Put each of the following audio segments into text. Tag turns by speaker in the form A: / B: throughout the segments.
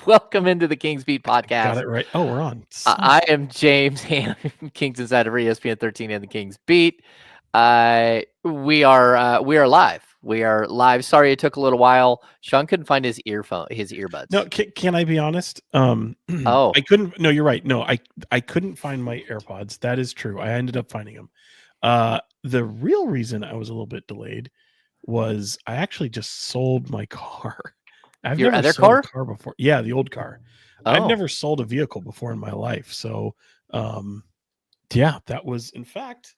A: Welcome into the Kings Beat podcast.
B: Got it right. Oh, we're on.
A: I am James Ham, Kings Insider for ESPN 13 and the Kings Beat. We are live. We are live. Sorry it took a little while. Sean couldn't find his earbuds.
B: No, can I be honest?
A: Oh.
B: I couldn't. No, you're right. No, I couldn't find my AirPods. That is true. I ended up finding them. The real reason I was a little bit delayed was I actually just sold my car. I've
A: Your
B: never
A: other
B: sold
A: car?
B: a car before. Yeah, the old car. I've never sold a vehicle before in my life. So, yeah, that was in fact.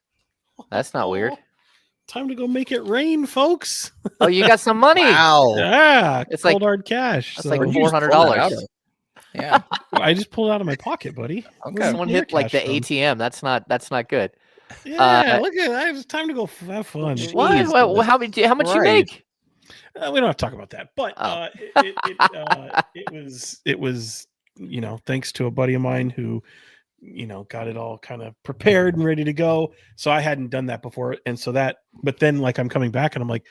A: That's not weird.
B: Time to go make it rain, folks.
A: Oh, you got some money.
C: Wow.
B: Yeah,
A: It's
B: cold
A: like
B: hard cash.
A: That's
B: So
A: like $400.
C: Yeah.
B: I just pulled it out of my pocket, buddy.
C: Okay.
A: Someone hit like the ATM. That's not good.
B: Yeah, look at that. It's time to go have fun.
A: What? Well, how much you make?
B: We don't have to talk about that, but it was thanks to a buddy of mine who got it all kind of prepared and ready to go. So I hadn't done that before, and so but then like I'm coming back and I'm like,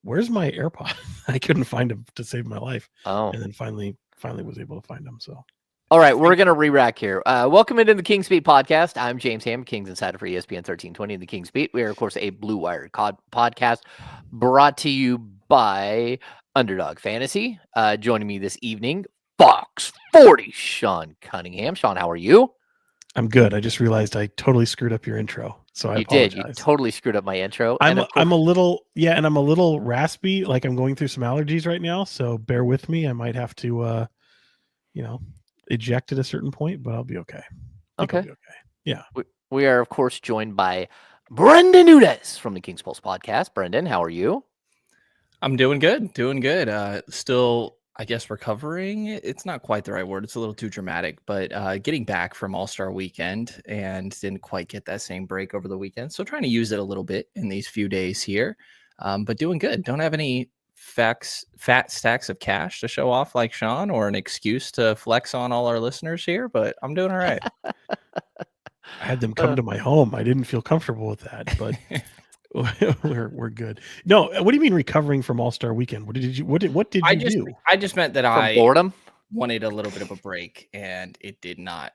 B: where's my AirPod? I couldn't find them to save my life.
A: Oh,
B: and then finally was able to find them. So.
A: All right, we're going to re-rack here. Welcome into the Kings Beat podcast. I'm James Ham, Kings Insider for ESPN 1320 and the Kings Beat. We are, of course, a Blue Wire podcast brought to you by Underdog Fantasy. Joining me this evening, Fox 40, Sean Cunningham. Sean, how are you?
B: I'm good. I just realized I totally screwed up your intro. So I apologize.
A: You totally screwed up my intro.
B: I'm a little raspy. Like I'm going through some allergies right now. So bear with me. I might have to, eject at a certain point, but I'll be okay.
A: Okay.
B: Yeah.
A: We are, of course, joined by Brenden Nunes from the Kings Pulse podcast. Brenden, how are you?
C: I'm doing good. Still, I guess, recovering. It's not quite the right word. It's a little too dramatic, but getting back from All-Star weekend and didn't quite get that same break over the weekend. So trying to use it a little bit in these few days here, but doing good. Don't have any fat stacks of cash to show off like Sean or an excuse to flex on all our listeners here, but I'm doing all right.
B: I had them come to my home. I didn't feel comfortable with that, but we're good. No, what do you mean recovering from All-Star weekend? What did you do?
C: I just meant that
A: From boredom?
C: Wanted a little bit of a break and it did not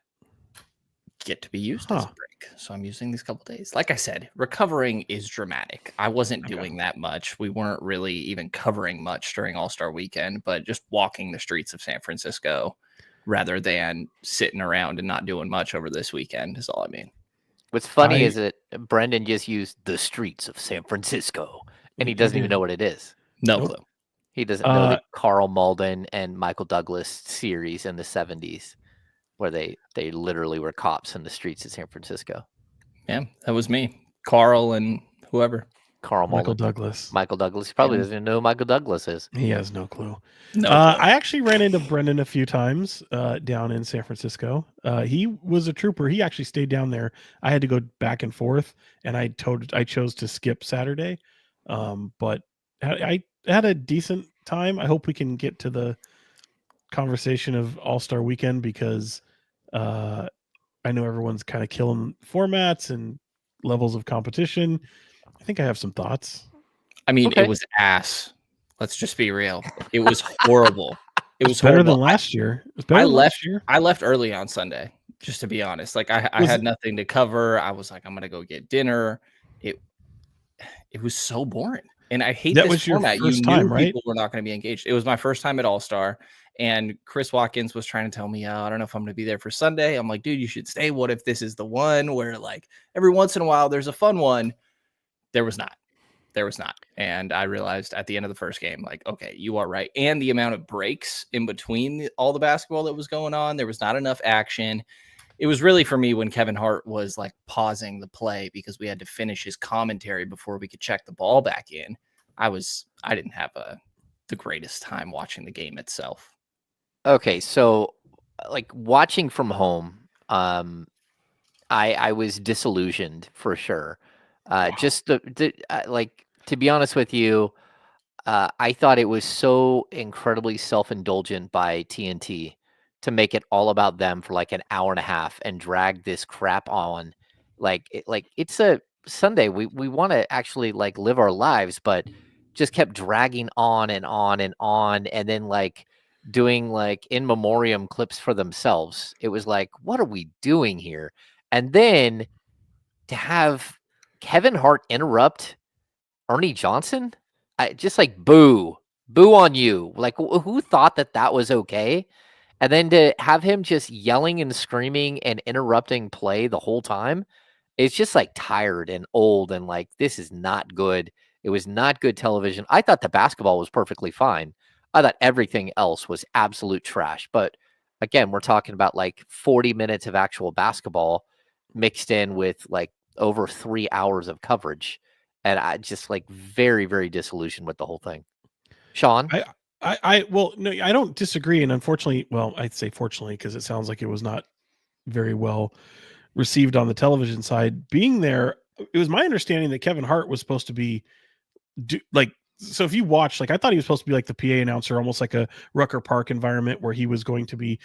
C: get to be used as a break. So I'm using these couple days. Like I said, recovering is dramatic. I wasn't doing that much. We weren't really even covering much during All-Star weekend, but just walking the streets of San Francisco rather than sitting around and not doing much over this weekend is all I mean.
A: What's funny is that Brenden just used the streets of San Francisco and he doesn't even know what it is.
C: No clue.
A: He doesn't know the Karl Malden and Michael Douglas series in the 70s. Where they literally were cops in the streets of San Francisco.
C: Yeah, that was me. Carl and whoever.
A: Karl Malden.
B: Michael Douglas.
A: He probably doesn't even know who Michael Douglas is.
B: He has no clue.
C: No
B: I actually ran into Brenden a few times down in San Francisco. He was a trooper. He actually stayed down there. I had to go back and forth, and I chose to skip Saturday. But I had a decent time. I hope we can get to the conversation of All-Star weekend because I know everyone's kind of killing formats and levels of competition. I think I have some thoughts.
C: I mean, It was ass. Let's just be real. It was horrible. It was
B: better
C: horrible.
B: Than last year. It was better than last year.
C: I left early on Sunday, just to be honest. Like I had nothing to cover. I was like, I'm gonna go get dinner. It was so boring. And I hate
B: that
C: this
B: was
C: format.
B: Your first
C: you knew
B: time, right?
C: People were not going to be engaged. It was my first time at All-Star. And Chris Watkins was trying to tell me, I don't know if I'm going to be there for Sunday. I'm like, dude, you should stay. What if this is the one where like every once in a while there's a fun one? There was not. And I realized at the end of the first game, like, okay, you are right. And the amount of breaks in between all the basketball that was going on, there was not enough action. It was really for me when Kevin Hart was like pausing the play because we had to finish his commentary before we could check the ball back in. I didn't have the greatest time watching the game itself.
A: Okay, so like watching from home, I was disillusioned for sure. Just like to be honest with you, I thought it was so incredibly self-indulgent by TNT to make it all about them for like an hour and a half and drag this crap on. Like it's a Sunday. We want to actually like live our lives, but just kept dragging on and on and on. And then like doing like in memoriam clips for themselves. It was like, what are we doing here? And then to have Kevin Hart interrupt Ernie Johnson, I just like boo on you. Like who thought that was okay? And then to have him just yelling and screaming and interrupting play the whole time, it's just like tired and old and like this is not good. It was not good television. I thought the basketball was perfectly fine. I thought everything else was absolute trash. But again, we're talking about like 40 minutes of actual basketball mixed in with like over 3 hours of coverage. And I just like very, very disillusioned with the whole thing. Sean?
B: Well, no, I don't disagree. And unfortunately, well, I'd say fortunately, because it sounds like it was not very well received on the television side. Being there, it was my understanding that Kevin Hart was supposed to be so if you watch, like I thought he was supposed to be like the PA announcer, almost like a Rucker Park environment where he was going to be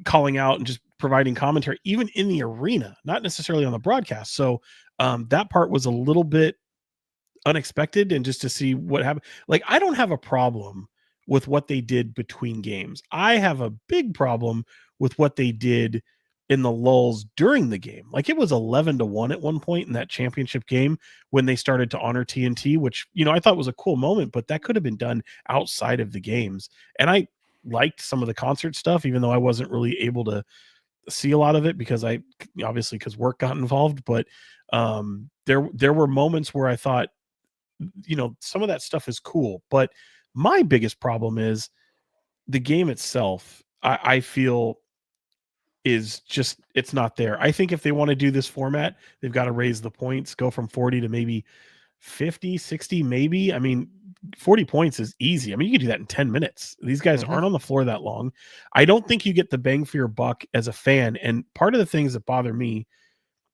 B: calling out and just providing commentary, even in the arena, not necessarily on the broadcast. So that part was a little bit unexpected, and just to see what happened. Like, I don't have a problem with what they did between games. I have a big problem with what they did in the lulls during the game. Like, it was 11-1 at one point in that championship game when they started to honor TNT, which, I thought was a cool moment, but that could have been done outside of the games. And I liked some of the concert stuff, even though I wasn't really able to see a lot of it because because work got involved. But there were moments where I thought, some of that stuff is cool, but my biggest problem is the game itself. I feel is just, it's not there. I think if they want to do this format, they've got to raise the points, go from 40 to maybe 50, 60, maybe. I mean, 40 points is easy. I mean, you can do that in 10 minutes. These guys aren't on the floor that long. I don't think you get the bang for your buck as a fan. And part of the things that bother me,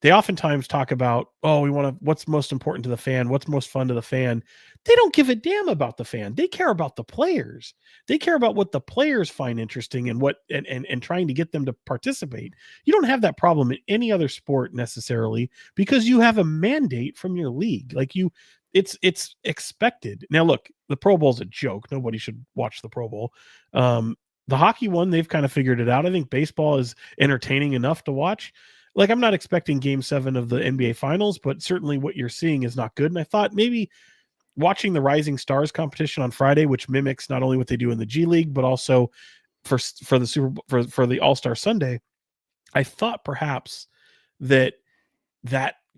B: they oftentimes talk about, what's most important to the fan? What's most fun to the fan? They don't give a damn about the fan. They care about the players. They care about what the players find interesting and and trying to get them to participate. You don't have that problem in any other sport necessarily, because you have a mandate from your league. Like, it's expected. Now, look, the Pro Bowl is a joke. Nobody should watch the Pro Bowl. The hockey one, they've kind of figured it out. I think baseball is entertaining enough to watch. Like, I'm not expecting Game 7 of the NBA Finals, but certainly what you're seeing is not good. And I thought maybe watching the Rising Stars competition on Friday, which mimics not only what they do in the G League, but also for the All-Star Sunday, I thought perhaps that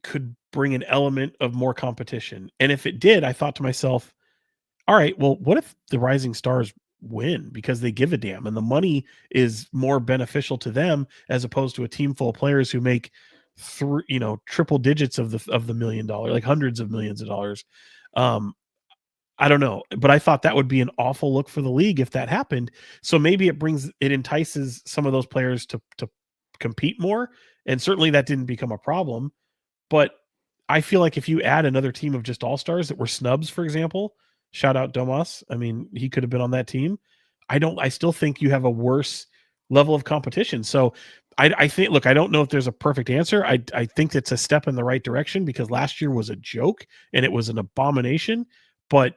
B: could bring an element of more competition. And if it did, I thought to myself, all right, well, what if the Rising Stars win because they give a damn and the money is more beneficial to them as opposed to a team full of players who make triple digits of the $1 million, like hundreds of millions of dollars. I don't know, but I thought that would be an awful look for the league if that happened. So maybe it entices some of those players to compete more, and certainly that didn't become a problem. But I feel like if you add another team of just all-stars that were snubs, for example, shout out Domas. I mean, he could have been on that team. I still think you have a worse level of competition. So I think, look, I don't know if there's a perfect answer. I think it's a step in the right direction because last year was a joke and it was an abomination, but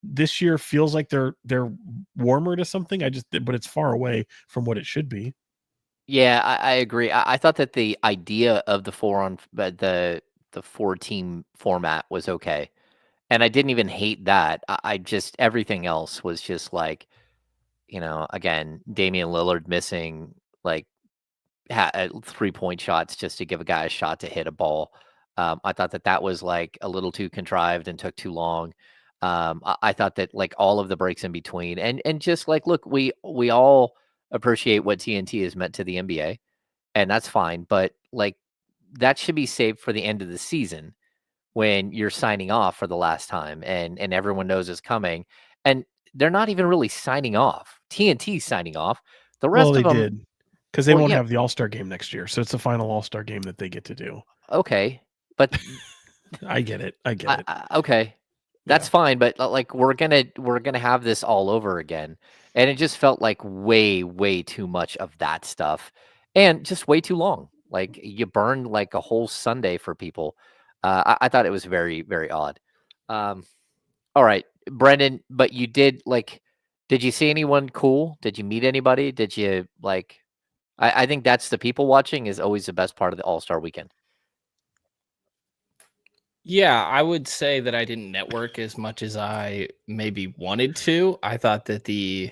B: this year feels like they're warmer to something. But it's far away from what it should be.
A: Yeah, I agree. I thought that the idea of the the 4-team format was okay. And I didn't even hate that. I just, everything else was just like, again, Damian Lillard missing like 3-point shots just to give a guy a shot to hit a ball. I thought that was like a little too contrived and took too long. I thought that like all of the breaks in between and just like, look, we all appreciate what TNT has meant to the NBA, and that's fine. But like that should be saved for the end of the season when you're signing off for the last time and everyone knows it's coming. And they're not even really signing off. TNT's signing off. The rest of them
B: did, because they won't have the All-Star game next year. So it's the final All-Star game that they get to do.
A: Okay. But
B: I get it.
A: Okay. That's fine, but like we're gonna have this all over again, and it just felt like way too much of that stuff, and just way too long. Like you burned like a whole Sunday for people. I thought it was very, very odd. All right, Brenden, but you did Did you see anyone cool? Did you meet anybody? Did you like? I think that's the people watching is always the best part of the All-Star weekend.
C: Yeah, I would say that I didn't network as much as I maybe wanted to. I thought that the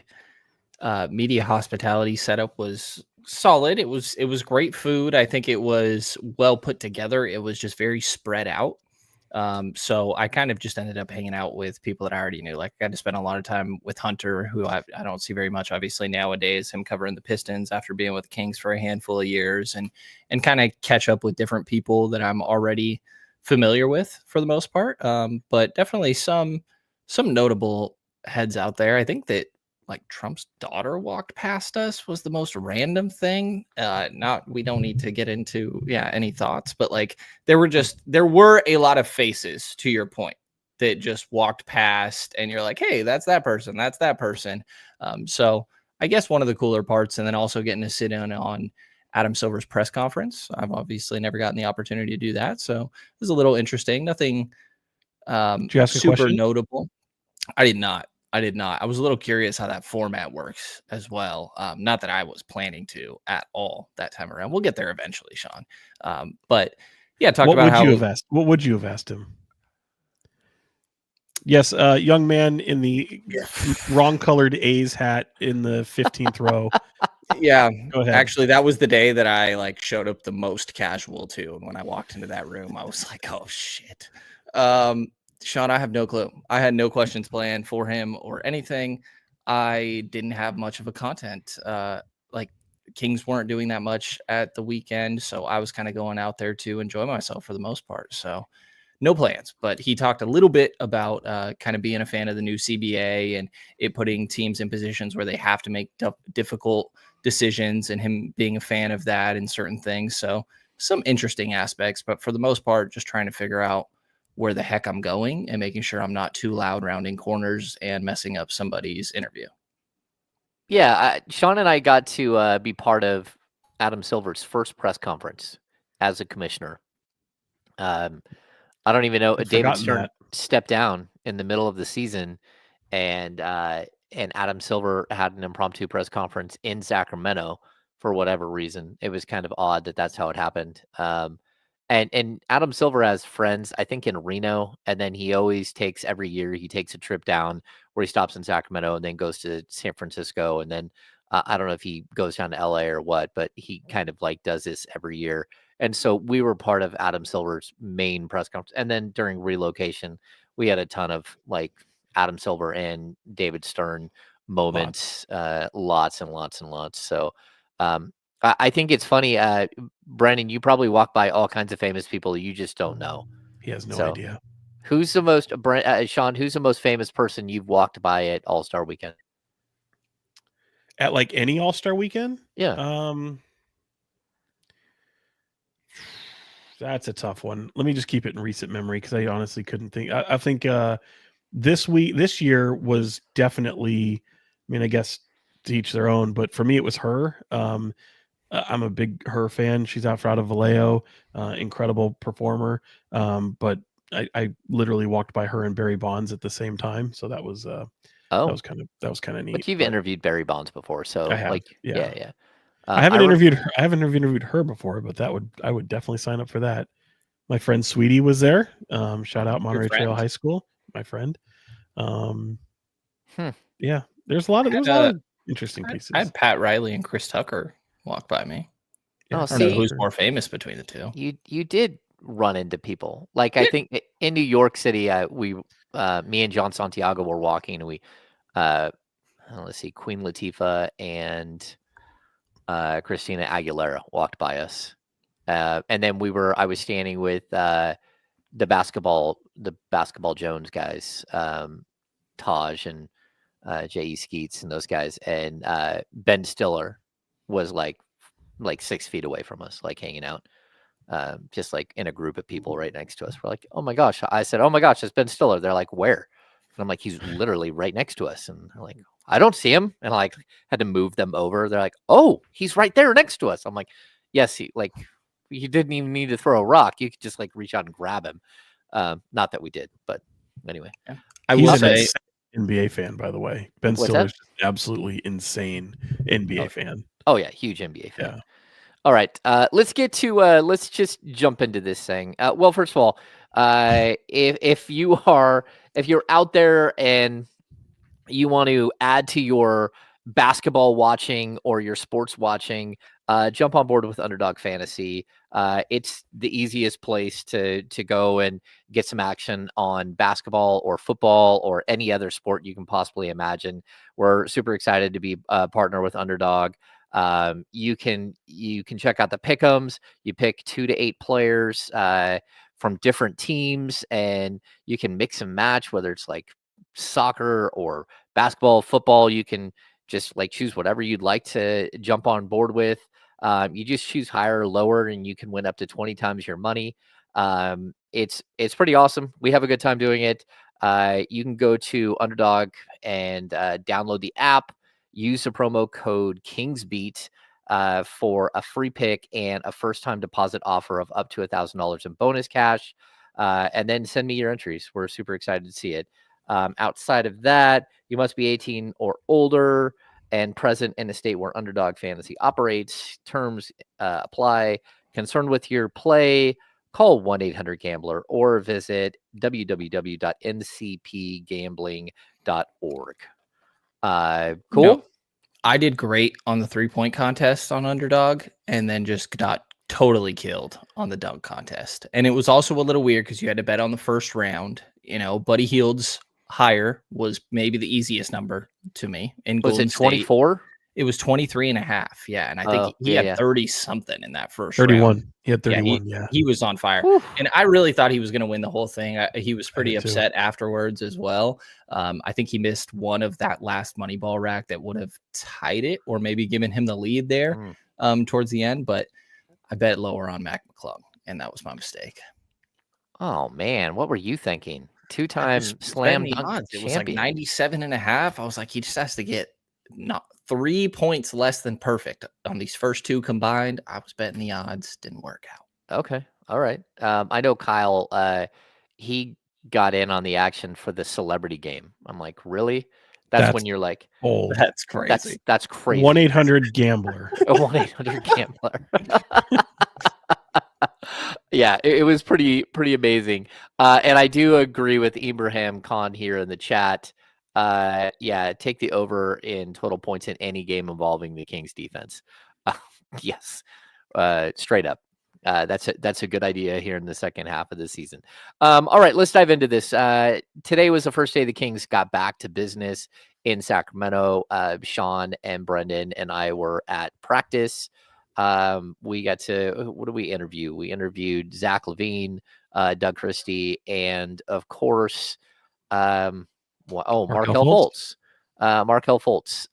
C: media hospitality setup was solid. It was great food. I think it was well put together. It was just very spread out. So I kind of just ended up hanging out with people that I already knew. Like I got to spend a lot of time with Hunter, who I don't see very much, obviously nowadays. Him covering the Pistons after being with the Kings for a handful of years, and kind of catch up with different people that I'm already familiar with for the most part. But definitely some notable heads out there. I think that like Trump's daughter walked past us was the most random thing. We don't need to get into any thoughts, but like there were a lot of faces, to your point, that just walked past and you're like, hey, that's that person, that's that person. So I guess one of the cooler parts, and then also getting to sit in on Adam Silver's press conference. I've obviously never gotten the opportunity to do that, so it was a little interesting. Nothing
B: Did you ask a
C: super
B: question?
C: notable. I did not. I was a little curious how that format works as well. Not that I was planning to at all that time around. We'll get there eventually, Sean. But yeah,
B: What would you have asked him? Yes, young man in the wrong colored A's hat in the 15th row.
C: Yeah,
B: Go ahead.
C: Actually, that was the day that I like showed up the most casual too. And when I walked into that room, I was like, oh shit. Sean, I have no clue. I had no questions planned for him or anything. I didn't have much of a content. Like Kings weren't doing that much at the weekend, so I was kind of going out there to enjoy myself for the most part. So no plans, but he talked a little bit about kind of being a fan of the new CBA and it putting teams in positions where they have to make difficult decisions, and him being a fan of that and certain things. So some interesting aspects, but for the most part, just trying to figure out where the heck I'm going and making sure I'm not too loud rounding corners and messing up somebody's interview.
A: Yeah, Sean and I got to be part of Adam Silver's first press conference as a commissioner. I don't even know. David Stern stepped down in the middle of the season, and Adam Silver had an impromptu press conference in Sacramento for whatever reason. It was kind of odd that that's how it happened. And Adam Silver has friends, I think, in Reno, and then he always takes every year he takes a trip down where he stops in Sacramento and then goes to San Francisco, and then I don't know if he goes down to LA or what, but he kind of like does this every year. And so we were part of Adam Silver's main press conference, and then during relocation, we had a ton of like Adam Silver and David Stern moments, lots and lots and lots. So I think it's funny, Brenden, you probably walk by all kinds of famous people you just don't know.
B: He has no idea.
A: Who's the most, Sean, who's the most famous person you've walked by at All-Star Weekend?
B: At like any All-Star Weekend?
A: Yeah.
B: That's a tough one. Let me just keep it in recent memory because I honestly couldn't think. I think this year was definitely, I mean, I guess to each their own, but for me, it was her. I'm a big her fan. She's out of Vallejo, incredible performer. But I literally walked by her and Barry Bonds at the same time, so that was that was kind of neat.
A: But you've interviewed Barry Bonds before, so
B: I have,
A: like
B: yeah. I haven't interviewed her. I haven't interviewed her before, but I would definitely sign up for that. My friend Sweetie was there. Shout out Monterey Trail High School, my friend. Yeah, there's a lot of interesting pieces.
C: I had Pat Riley and Chris Tucker walk by me.
A: Yeah,
C: I don't know who's more famous between the two.
A: You did run into people. Like I think in New York City, me and John Santiago were walking, and we let's see, Queen Latifah and Christina Aguilera walked by us, and then I was standing with the basketball Jones guys, Taj and J.E. Skeets and those guys, and Ben Stiller was like 6 feet away from us, like hanging out, just like in a group of people right next to us. We're like, oh my gosh! I said, oh my gosh, it's Ben Stiller. They're like, where? And I'm like, he's literally right next to us. And they're like, I don't see him. And I like had to move them over. They're like, oh, he's right there next to us. I'm like, yes, you didn't even need to throw a rock. You could just like reach out and grab him. Not that we did, but anyway.
C: I will say
B: NBA fan, by the way. Ben
A: What's
B: Stiller's
A: that?
B: just an absolutely insane NBA fan.
A: Oh yeah, huge NBA fan.
B: Yeah.
A: All right, let's get to let's just jump into this thing. Well, first of all, if you're out there and you want to add to your basketball watching or your sports watching, jump on board with Underdog Fantasy. It's the easiest place to go and get some action on basketball or football or any other sport you can possibly imagine. We're super excited to be a partner with Underdog. You can check out the pick'ems. You pick 2 to 8 players from different teams, and you can mix and match, whether it's like soccer or basketball, football. You can just like choose whatever you'd like to jump on board with. You just choose higher or lower, and you can win up to 20 times your money. It's pretty awesome. We have a good time doing it. You can go to Underdog and download the app. Use the promo code KingsBeat for a free pick and a first-time deposit offer of up to $1,000 in bonus cash. And then send me your entries. We're super excited to see it. Outside of that, you must be 18 or older and present in a state where Underdog Fantasy operates. Terms apply. Concerned with your play? Call 1-800-GAMBLER or visit www.ncpgambling.org. Cool.
C: No, I did great on the 3-point contest on Underdog, and then just got totally killed on the dunk contest. And it was also a little weird because you had to bet on the first round. Buddy Hield's higher was maybe the easiest number to me in
A: Was
C: Golden
A: it 24?
C: State. It was 23.5. Yeah. And I think he had 30 something in that first
B: 31.
C: round.
B: He had 31. Yeah.
C: He was on fire.
A: Whew.
C: And I really thought he was going to win the whole thing. He was pretty
B: did too.
C: upset afterwards as well. I think he missed one of that last Moneyball rack that would have tied it or maybe given him the lead there towards the end. But I bet lower on Mac McClung, and that was my mistake.
A: Oh man, what were you thinking? 2-time slam dunk
C: odds. It was
A: champion.
C: like 97.5. I was like, he just has to get not 3 points less than perfect on these first 2 combined. I was betting the odds, didn't work out.
A: Okay, all right. I know Kyle. He got in on the action for the celebrity game. I'm like, really? That's when you're like,
B: old.
C: That's crazy.
A: That's crazy.
B: 1-800-GAMBLER.
A: 1-800-GAMBLER. Yeah, it was pretty amazing. And I do agree with Ibrahim Khan here in the chat. Yeah, take the over in total points in any game involving the Kings defense. Yes, straight up. That's a good idea here in the second half of the season. All right, let's dive into this. Today was the first day the Kings got back to business in Sacramento. Sean and Brenden and I were at practice. We got to, what did we interview? We interviewed Zach LaVine, Doug Christie, and of course, Markelle Fultz. Markelle Fultz.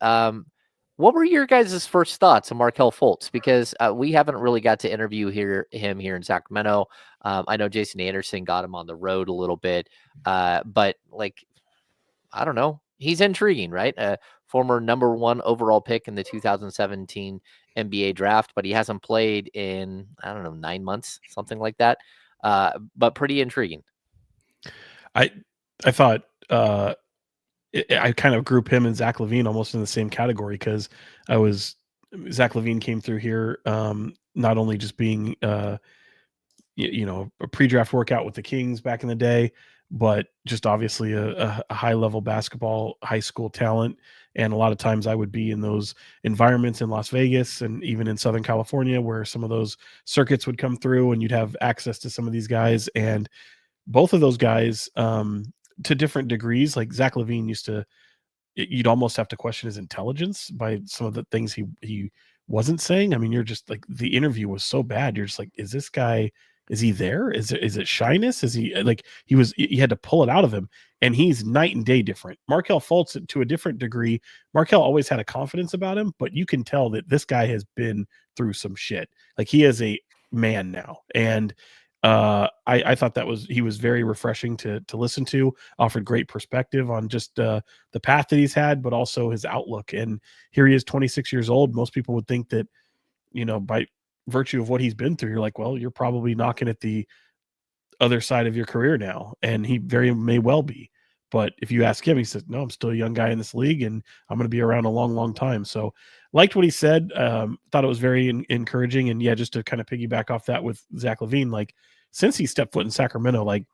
A: What were your guys' first thoughts on Markelle Fultz? Because we haven't really got to interview him here in Sacramento. I know Jason Anderson got him on the road a little bit, but like, I don't know. He's intriguing, right? Former number 1 overall pick in the 2017 NBA draft, but he hasn't played in, I don't know, 9 months, something like that. But pretty intriguing.
B: I thought I kind of group him and Zach LaVine almost in the same category because Zach LaVine came through here not only just being a pre-draft workout with the Kings back in the day, but just obviously a high-level basketball high school talent. And a lot of times I would be in those environments in Las Vegas and even in Southern California where some of those circuits would come through and you'd have access to some of these guys. And both of those guys, to different degrees, like Zach LaVine you'd almost have to question his intelligence by some of the things he wasn't saying. I mean, you're just like, the interview was so bad. You're just like, is this guy, is he there? Is it shyness? Is he like, he had to pull it out of him, and he's night and day different. Markelle Fultz, to a different degree, Markelle always had a confidence about him, but you can tell that this guy has been through some shit. Like, he is a man now. And I thought he was very refreshing to listen to, offered great perspective on just the path that he's had, but also his outlook. And here he is, 26 years old. Most people would think that, by virtue of what he's been through, you're like, well, you're probably knocking at the other side of your career now. And he very may well be, But if you ask him, he says, no, I'm still a young guy in this league and I'm going to be around a long, long time. So liked what he said. Thought it was very encouraging. And yeah, just to kind of piggyback off that with Zach LaVine, like since he stepped foot in Sacramento, like,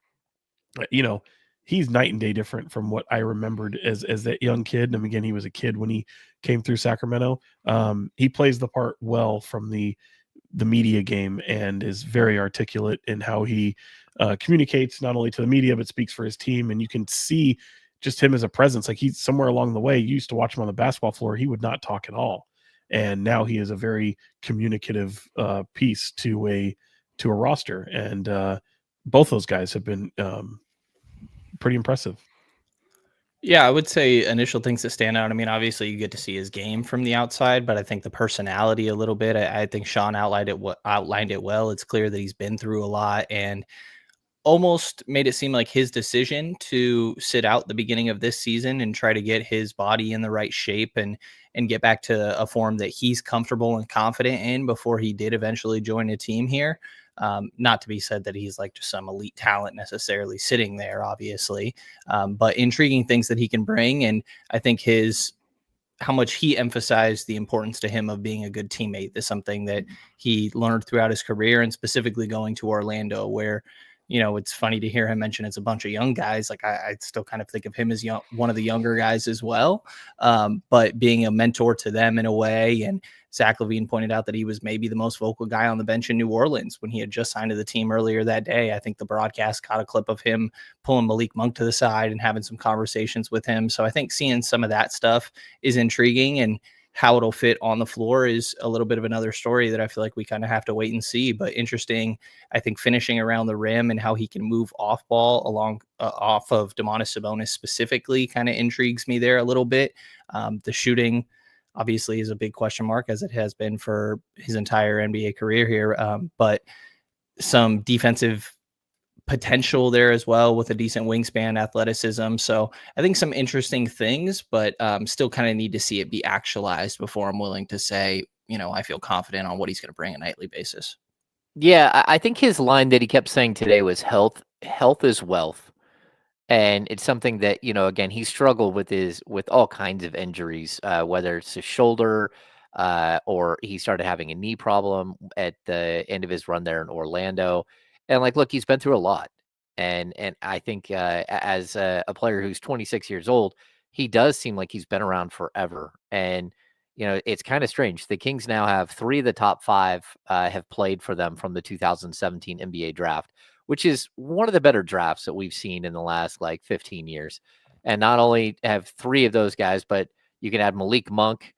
B: you know, he's night and day different from what I remembered as that young kid. And again, he was a kid when he came through Sacramento. He plays the part well from the media game and is very articulate in how he communicates not only to the media, but speaks for his team. And you can see just him as a presence. Like he's somewhere along the way, you used to watch him on the basketball floor. He would not talk at all. And now he is a very communicative piece to a roster. And both those guys have been pretty impressive.
C: Yeah, I would say initial things that stand out. I mean, obviously you get to see his game from the outside, but I think the personality a little bit. I think Sean outlined it well. It's clear that he's been through a lot and almost made it seem like his decision to sit out the beginning of this season and try to get his body in the right shape and get back to a form that he's comfortable and confident in before he did eventually join a team here. Not to be said that he's like just some elite talent necessarily sitting there, obviously, but intriguing things that he can bring. And I think how much he emphasized the importance to him of being a good teammate is something that he learned throughout his career, and specifically going to Orlando, where, you know, it's funny to hear him mention it's a bunch of young guys. Like I still kind of think of him as one of the younger guys as well, but being a mentor to them in a way. And Zach LaVine pointed out that he was maybe the most vocal guy on the bench in New Orleans when he had just signed to the team earlier that day. I think the broadcast caught a clip of him pulling Malik Monk to the side and having some conversations with him. So I think seeing some of that stuff is intriguing, and how it'll fit on the floor is a little bit of another story that I feel like we kind of have to wait and see. But interesting, I think, finishing around the rim and how he can move off ball along off of Domantas Sabonis specifically kind of intrigues me there a little bit. The shooting obviously is a big question mark, as it has been for his entire NBA career here. But some defensive potential there as well with a decent wingspan, athleticism. So I think some interesting things, but still kind of need to see it be actualized before I'm willing to say, you know, I feel confident on what he's going to bring on a nightly basis.
A: Yeah, I think his line that he kept saying today was health is wealth. And it's something that, you know, again, he struggled with all kinds of injuries, whether it's his shoulder, or he started having a knee problem at the end of his run there in Orlando. And like, look, he's been through a lot. And I think as a player who's 26 years old, he does seem like he's been around forever. And, you know, it's kind of strange. The Kings now have 3 of the top 5 have played for them from the 2017 NBA draft, which is one of the better drafts that we've seen in the last like 15 years. And not only have 3 of those guys, but you can add Malik Monk,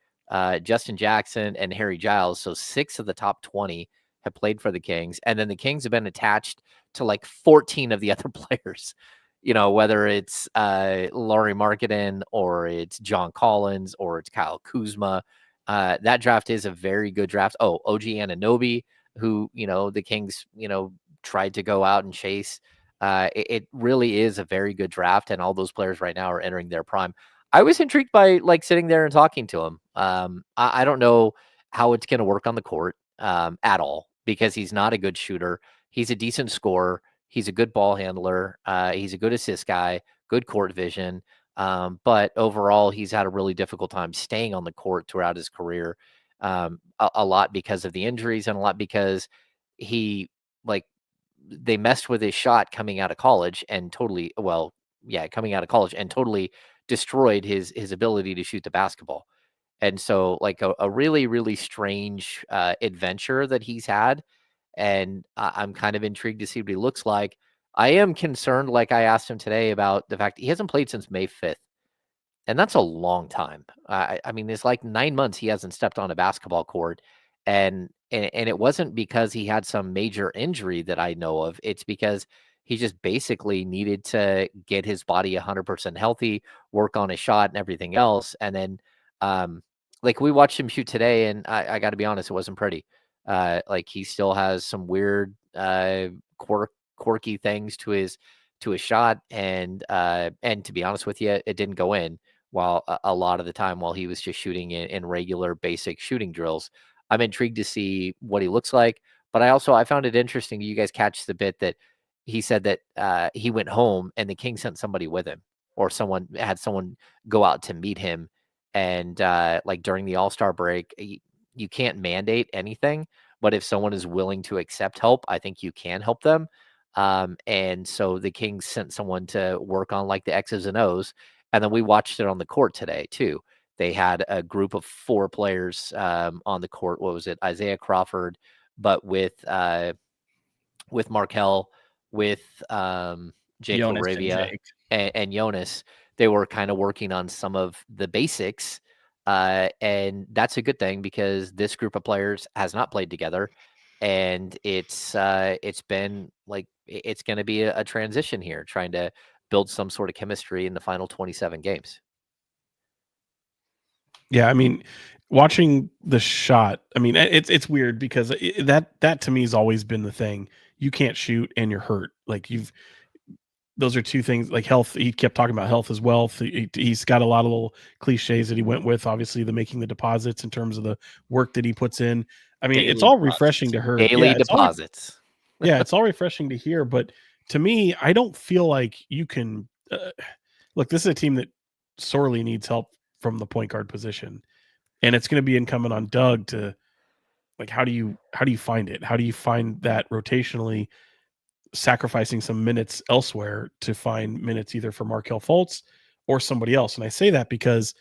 A: Justin Jackson, and Harry Giles. So 6 of the top 20 have played for the Kings. And then the Kings have been attached to like 14 of the other players, you know, whether it's Lauri Markkanen or it's John Collins or it's Kyle Kuzma. That draft is a very good draft. Oh, OG Anunoby, who, you know, the Kings, you know, tried to go out and chase. It really is a very good draft, and all those players right now are entering their prime. I was intrigued by like sitting there and talking to him. I don't know how it's going to work on the court at all, because he's not a good shooter. He's a decent scorer. He's a good ball handler. He's a good assist guy, good court vision. But overall, he's had a really difficult time staying on the court throughout his career. A lot because of the injuries, and a lot because they messed with his shot coming out of college and totally destroyed his ability to shoot the basketball. And so like a really, really strange adventure that he's had. And I'm kind of intrigued to see what he looks like. I am concerned, like I asked him today, about the fact he hasn't played since May 5th. And that's a long time. I mean, it's like 9 months he hasn't stepped on a basketball court. And it wasn't because he had some major injury that I know of. It's because he just basically needed to get his body 100% healthy, work on his shot and everything else. And then, like, we watched him shoot today, and I got to be honest, it wasn't pretty. Like, he still has some weird, quirky things to his shot, and to be honest with you, it didn't go in. While a lot of the time, while he was just shooting in regular basic shooting drills. I'm intrigued to see what he looks like. But I found it interesting. You guys catch the bit that he said that he went home and the Kings sent somebody with him. or someone had someone go out to meet him. And like during the All-Star break, you can't mandate anything, but if someone is willing to accept help, I think you can help them. And so the Kings sent someone to work on like the X's and O's, and then we watched it on the court today too. They had a group of 4 players on the court. What was it? Isaiah Crawford, but with Markelle, with Jake
C: Jonas
A: Laravia
C: Jake.
A: and Jonas. They were kind of working on some of the basics. And that's a good thing because this group of players has not played together. And it's been like, it's going to be a transition here, trying to build some sort of chemistry in the final 27 games.
B: Yeah, I mean, watching the shot, I mean, it's weird because that to me has always been the thing. You can't shoot and you're hurt. Like those are two things. Like health, he kept talking about health as well. He's got a lot of little cliches that he went with. Obviously, the making the deposits in terms of the work that he puts in. I mean, it's all refreshing to her.
A: Daily deposits.
B: Yeah, it's all refreshing to hear. But to me, I don't feel like you can look. This is a team that sorely needs help from the point guard position, and it's going to be incumbent on Doug to like how do you find it? How do you find that rotationally, sacrificing some minutes elsewhere to find minutes either for Markelle Fultz or somebody else? And I say that because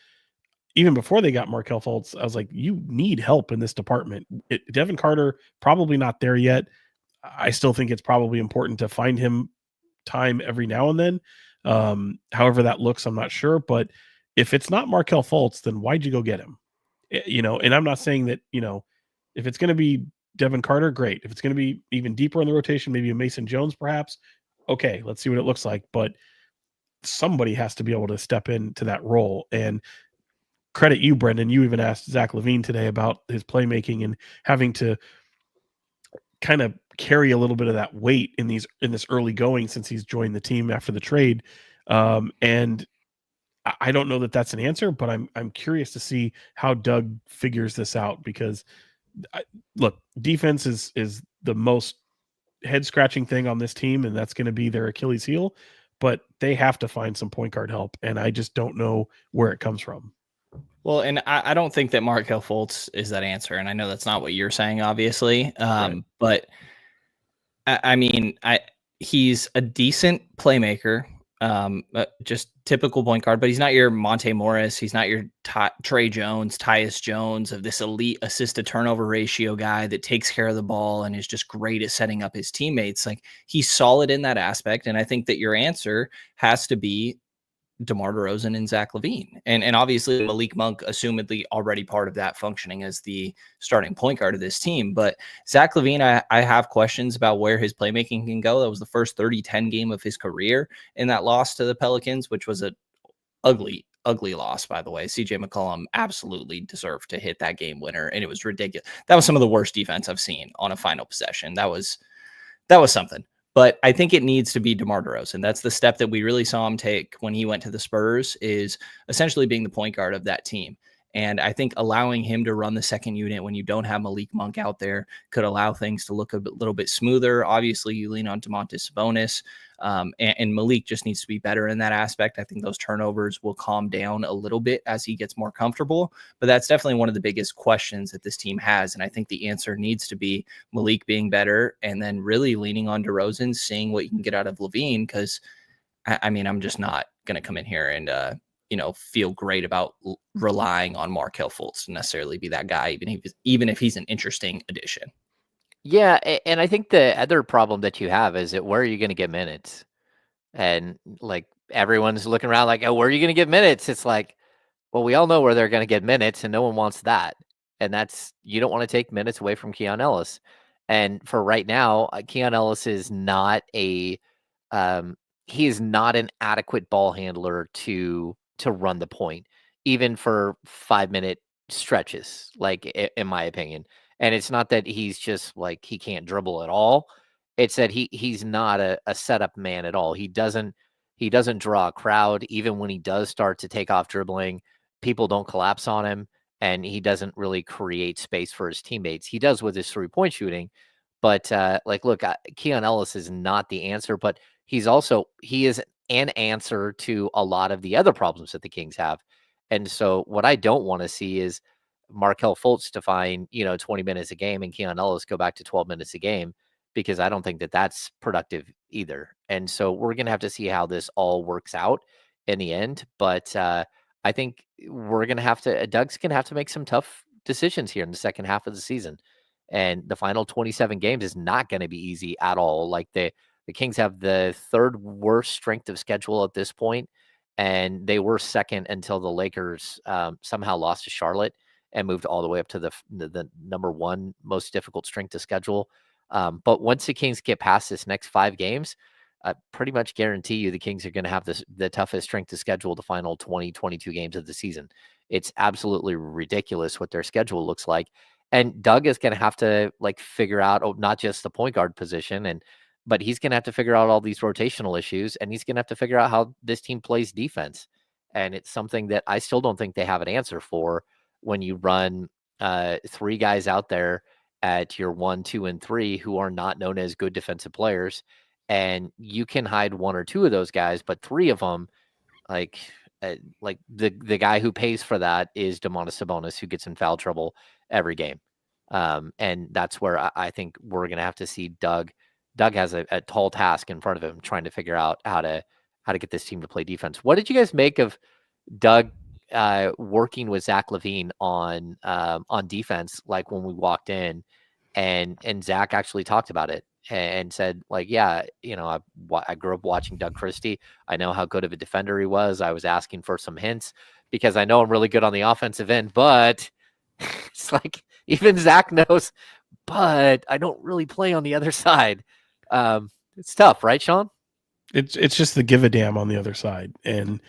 B: even before they got Markelle Fultz, I was like, you need help in this department. Devin Carter probably not there yet. I still think it's probably important to find him time every now and then. However that looks, I'm not sure, but if it's not Markelle Fultz, then why'd you go get him? And I'm not saying that, if it's going to be Devin Carter, great. If it's going to be even deeper in the rotation, maybe a Mason Jones, perhaps. Okay, let's see what it looks like. But somebody has to be able to step into that role. And credit you, Brenden. You even asked Zach LaVine today about his playmaking and having to kind of carry a little bit of that weight in this early going since he's joined the team after the trade. And I don't know that that's an answer, but I'm curious to see how Doug figures this out because look, defense is the most head scratching thing on this team, and that's going to be their Achilles heel, but they have to find some point guard help. And I just don't know where it comes from.
C: Well, and I don't think that Markelle Fultz is that answer. And I know that's not what you're saying, obviously.
B: Right.
C: But I mean, he's a decent playmaker. Just typical point guard, but he's not your Monte Morris. He's not your Trey Jones, Tyus Jones of this elite assist to turnover ratio guy that takes care of the ball and is just great at setting up his teammates. Like he's solid in that aspect. And I think that your answer has to be DeMar DeRozan and Zach LaVine. And obviously Malik Monk, assumedly already part of that functioning as the starting point guard of this team. But Zach LaVine, I have questions about where his playmaking can go. That was the first 30-10 game of his career in that loss to the Pelicans, which was an ugly loss, by the way. CJ McCollum absolutely deserved to hit that game winner, and it was ridiculous. That was some of the worst defense I've seen on a final possession. That was something. But I think it needs to be DeMar DeRozan. That's the step that we really saw him take when he went to the Spurs, is essentially being the point guard of that team. And I think allowing him to run the second unit when you don't have Malik Monk out there could allow things to look a little bit smoother. Obviously, you lean on Domantas Sabonis, and Malik just needs to be better in that aspect. I think those turnovers will calm down a little bit as he gets more comfortable. But that's definitely one of the biggest questions that this team has. And I think the answer needs to be Malik being better and then really leaning on DeRozan, seeing what you can get out of LaVine. Because, I mean, I'm just not going to come in here and feel great about relying on Markelle Fultz to necessarily be that guy, even if he's an interesting addition.
A: Yeah, and I think the other problem that you have is that where are you going to get minutes? And like everyone's looking around like, oh, where are you going to get minutes? It's like, well, we all know where they're going to get minutes, and no one wants that. And that's, you don't want to take minutes away from Keon Ellis. And for right now, Keon Ellis is not he is not an adequate ball handler to run the point, even for 5-minute stretches, like in my opinion. And it's not that he's just like he can't dribble at all. It's that he's not a setup man at all. He doesn't draw a crowd. Even when he does start to take off dribbling, people don't collapse on him, and he doesn't really create space for his teammates. He does with his 3-point shooting, but look, Keon Ellis is not the answer, but he is an answer to a lot of the other problems that the Kings have. And so what I don't want to see is Markelle Fultz to find, 20 minutes a game and Keon Ellis go back to 12 minutes a game, because I don't think that that's productive either. And so we're going to have to see how this all works out in the end. But I think we're going to have to, Doug's going to have to make some tough decisions here in the second half of the season. And the final 27 games is not going to be easy at all. Like the Kings have the third worst strength of schedule at this point, and they were second until the Lakers somehow lost to Charlotte and moved all the way up to the number one most difficult strength of schedule. But once the Kings get past this next 5 games, I pretty much guarantee you the Kings are going to have the toughest strength of schedule the final 20, 22 games of the season. It's absolutely ridiculous what their schedule looks like. And Doug is going to have to figure out not just the point guard position, but he's going to have to figure out all these rotational issues, and he's going to have to figure out how this team plays defense. And it's something that I still don't think they have an answer for when you run 3 guys out there at your 1, 2, and 3 who are not known as good defensive players. And you can hide 1 or 2 of those guys, but 3 of them, the guy who pays for that is Domantas Sabonis, who gets in foul trouble every game. And that's where I think we're going to have to see Doug. Doug has a tall task in front of him, trying to figure out how to get this team to play defense. What did you guys make of Doug working with Zach LaVine on defense? Like when we walked in, and Zach actually talked about it and said, yeah, I grew up watching Doug Christie. I know how good of a defender he was. I was asking for some hints because I know I'm really good on the offensive end, but it's like even Zach knows, but I don't really play on the other side. It's tough, right, Sean?
B: It's just the give a damn on the other side. And,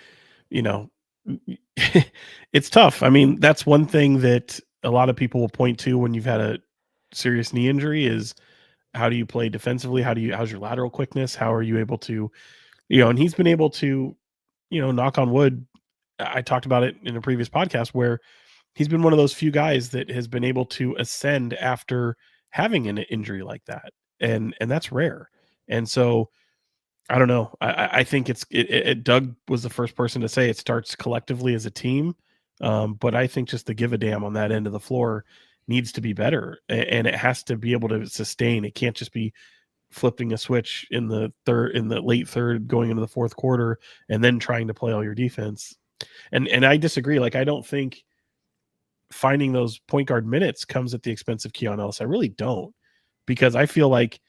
B: it's tough. I mean, that's one thing that a lot of people will point to when you've had a serious knee injury is how do you play defensively? How's your lateral quickness? How are you able to, and he's been able to, knock on wood. I talked about it in a previous podcast where he's been one of those few guys that has been able to ascend after having an injury like that. And that's rare. And so I don't know. I think Doug was the first person to say it starts collectively as a team. But I think just the give a damn on that end of the floor needs to be better, and it has to be able to sustain. It can't just be flipping a switch in the late third, going into the fourth quarter, and then trying to play all your defense. And I disagree. I don't think finding those point guard minutes comes at the expense of Keon Ellis. I really don't, because I feel like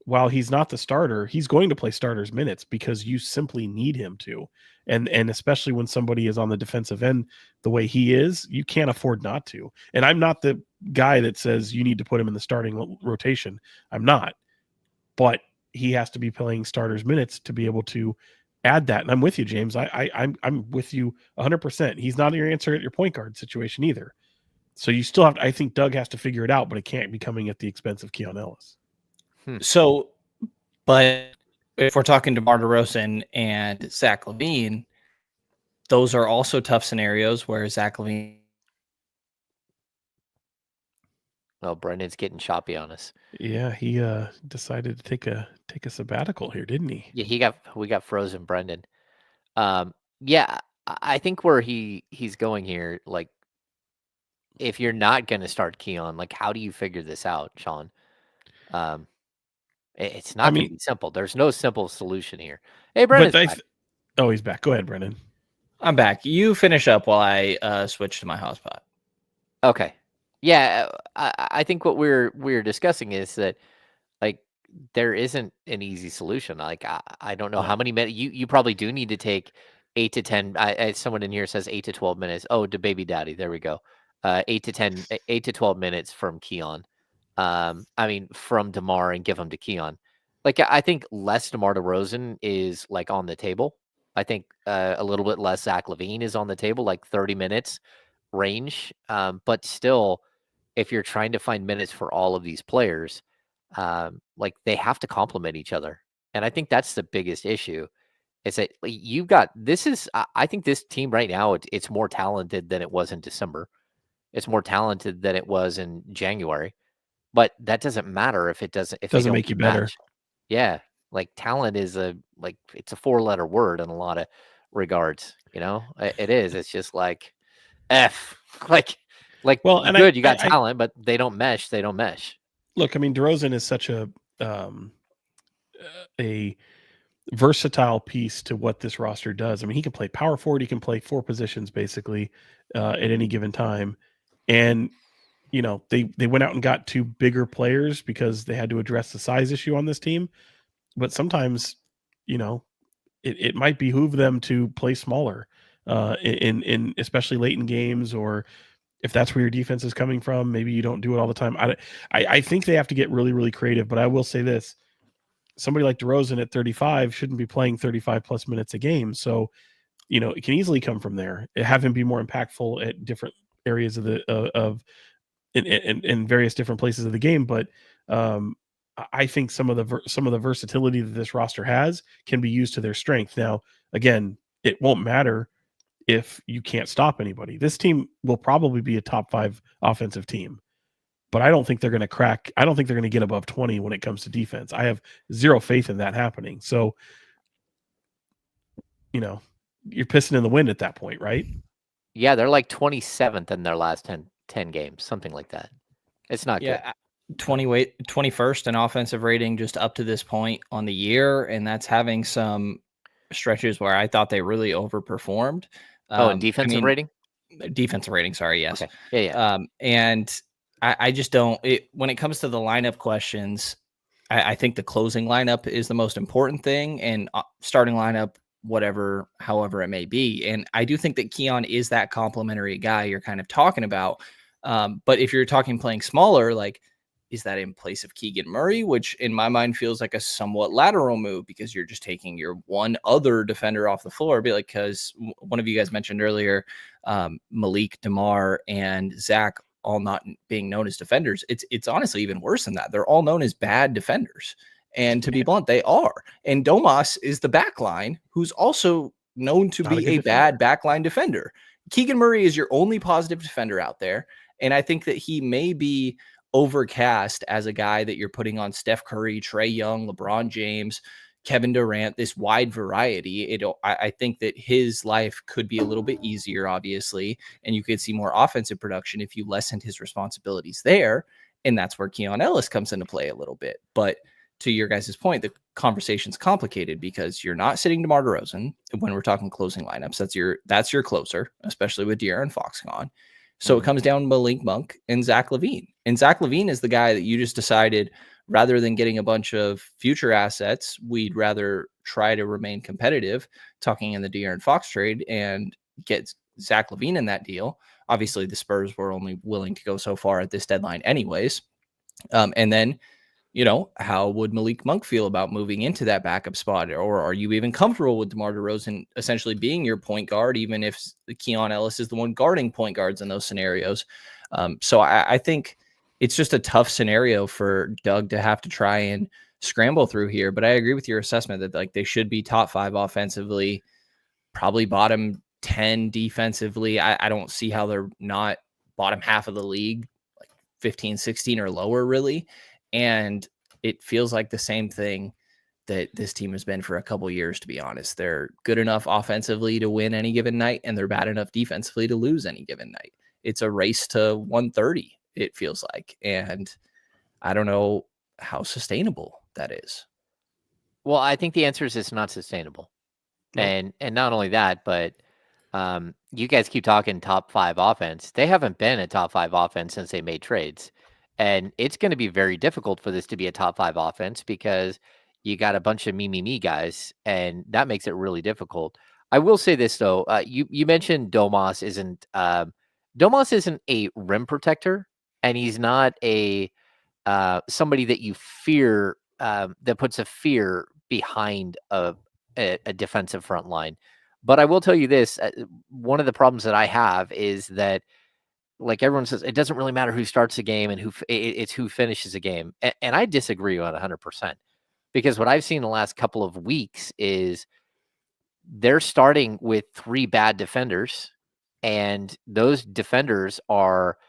B: while he's not the starter, he's going to play starters minutes because you simply need him to. And especially when somebody is on the defensive end the way he is, you can't afford not to. And I'm not the guy that says you need to put him in the starting rotation. I'm not. But he has to be playing starters minutes to be able to add that. And I'm with you, James. I'm with you 100%. He's not your answer at your point guard situation either. So you still have I think Doug has to figure it out, but it can't be coming at the expense of Keon Ellis.
C: So, but if we're talking DeMar DeRozan and Zach LaVine, those are also tough scenarios where Zach LaVine.
A: Well, Brendan's getting choppy on us.
B: Yeah, he decided to take a sabbatical here, didn't he?
A: Yeah, we got frozen, Brendan. Yeah, I think where he's going here, if you're not going to start Keon, how do you figure this out, Sean? It's not going to be simple. There's no simple solution here. Hey, Brendan's back.
B: Oh, he's back. Go ahead, Brendan.
C: I'm back. You finish up while I switch to my hotspot.
A: Okay. Yeah, I think what we're discussing is that there isn't an easy solution. I don't know how many minutes you probably do need to take 8 to 10. Someone in here says 8 to 12 minutes. Oh, to baby daddy. There we go. 8 to 12 minutes from Keon. From DeMar, and give them to Keon. I think less DeMar DeRozan is on the table. I think a little bit less Zach LaVine is on the table, 30 minutes range. But still, if you're trying to find minutes for all of these players, they have to complement each other. And I think that's the biggest issue, is that you've got, I think this team right now, it's more talented than it was in December. It's more talented than it was in January. But that doesn't matter if it doesn't
B: make you better.
A: Yeah. Like talent is it's a 4-letter word in a lot of regards. It is. It's just like F.
B: Well, and
A: good. You got
B: I
A: talent, but they don't mesh. They don't mesh.
B: look. I mean, DeRozan is such a versatile piece to what this roster does. I mean, he can play power forward. He can play 4 positions basically at any given time, and they went out and got 2 bigger players because they had to address the size issue on this team. But sometimes, it might behoove them to play smaller in especially late in games, or if that's where your defense is coming from, maybe you don't do it all the time. I think they have to get really, really creative. But I will say this: somebody like DeRozan at 35 shouldn't be playing 35 plus minutes a game. So, it can easily come from there. Have him be more impactful at different areas of the in various different places of the game. But I think some of the versatility that this roster has can be used to their strength. Now, again, it won't matter if you can't stop anybody. This team will probably be a top 5 offensive team, but I don't think they're going to crack. I don't think they're going to get above 20 when it comes to defense. I have zero faith in that happening. So, you're pissing in the wind at that point, right?
A: Yeah, they're like 27th in their last 10 games, something like that. It's not good.
C: 21st in offensive rating just up to this point on the year, and that's having some stretches where I thought they really overperformed.
A: And defensive rating?
C: Defensive rating, sorry, yes.
A: Okay. Yeah.
C: And I just don't. When it comes to the lineup questions, I think the closing lineup is the most important thing, and starting lineup, however it may be. And I do think that Keon is that complementary guy you're kind of talking about. But if you're talking playing smaller, like, is that in place of Keegan Murray, which in my mind feels like a somewhat lateral move because you're just taking your one other defender off the floor? Because one of you guys mentioned earlier, Malik, DeMar, and Zach all not being known as defenders. It's honestly even worse than that. They're all known as bad defenders. And to be blunt, they are. And Domas is the backline, who's also known to be a bad backline defender. Keegan Murray is your only positive defender out there. And I think that he may be overcast as a guy that you're putting on Steph Curry, Trae Young, LeBron James, Kevin Durant, this wide variety. I think that his life could be a little bit easier, obviously, and you could see more offensive production if you lessened his responsibilities there. And that's where Keon Ellis comes into play a little bit. But to your guys' point, the conversation's complicated because you're not sitting DeMar DeRozan when we're talking closing lineups. That's your closer, especially with De'Aaron Fox gone. So it comes down to Malik Monk and Zach LaVine. And Zach LaVine is the guy that you just decided, rather than getting a bunch of future assets, we'd rather try to remain competitive, talking in the De'Aaron Fox trade, and get Zach LaVine in that deal. Obviously, the Spurs were only willing to go so far at this deadline anyways. And then, how would Malik Monk feel about moving into that backup spot? Or are you even comfortable with DeMar DeRozan essentially being your point guard, even if Keon Ellis is the one guarding point guards in those scenarios? So I think it's just a tough scenario for Doug to have to try and scramble through here. But I agree with your assessment that they should be top 5 offensively, probably bottom 10 defensively. I don't see how they're not bottom half of the league, like 15, 16 or lower, really. And it feels like the same thing that this team has been for a couple years, to be honest. They're good enough offensively to win any given night, and they're bad enough defensively to lose any given night. It's a race to 130, it feels like. And I don't know how sustainable that is.
A: Well, I think the answer is it's not sustainable. Nope. And not only that, but you guys keep talking top 5 offense. They haven't been a top 5 offense since they made trades. And it's going to be very difficult for this to be a top 5 offense because you got a bunch of me guys, and that makes it really difficult. I will say this though, you mentioned Domas isn't a rim protector, and he's not a somebody that you fear that puts a fear behind a defensive front line. But I will tell you this: one of the problems that I have is that, like everyone says, it doesn't really matter who starts a game and it's who finishes a game. And I disagree on 100%, because what I've seen the last couple of weeks is they're starting with 3 bad defenders, and those defenders are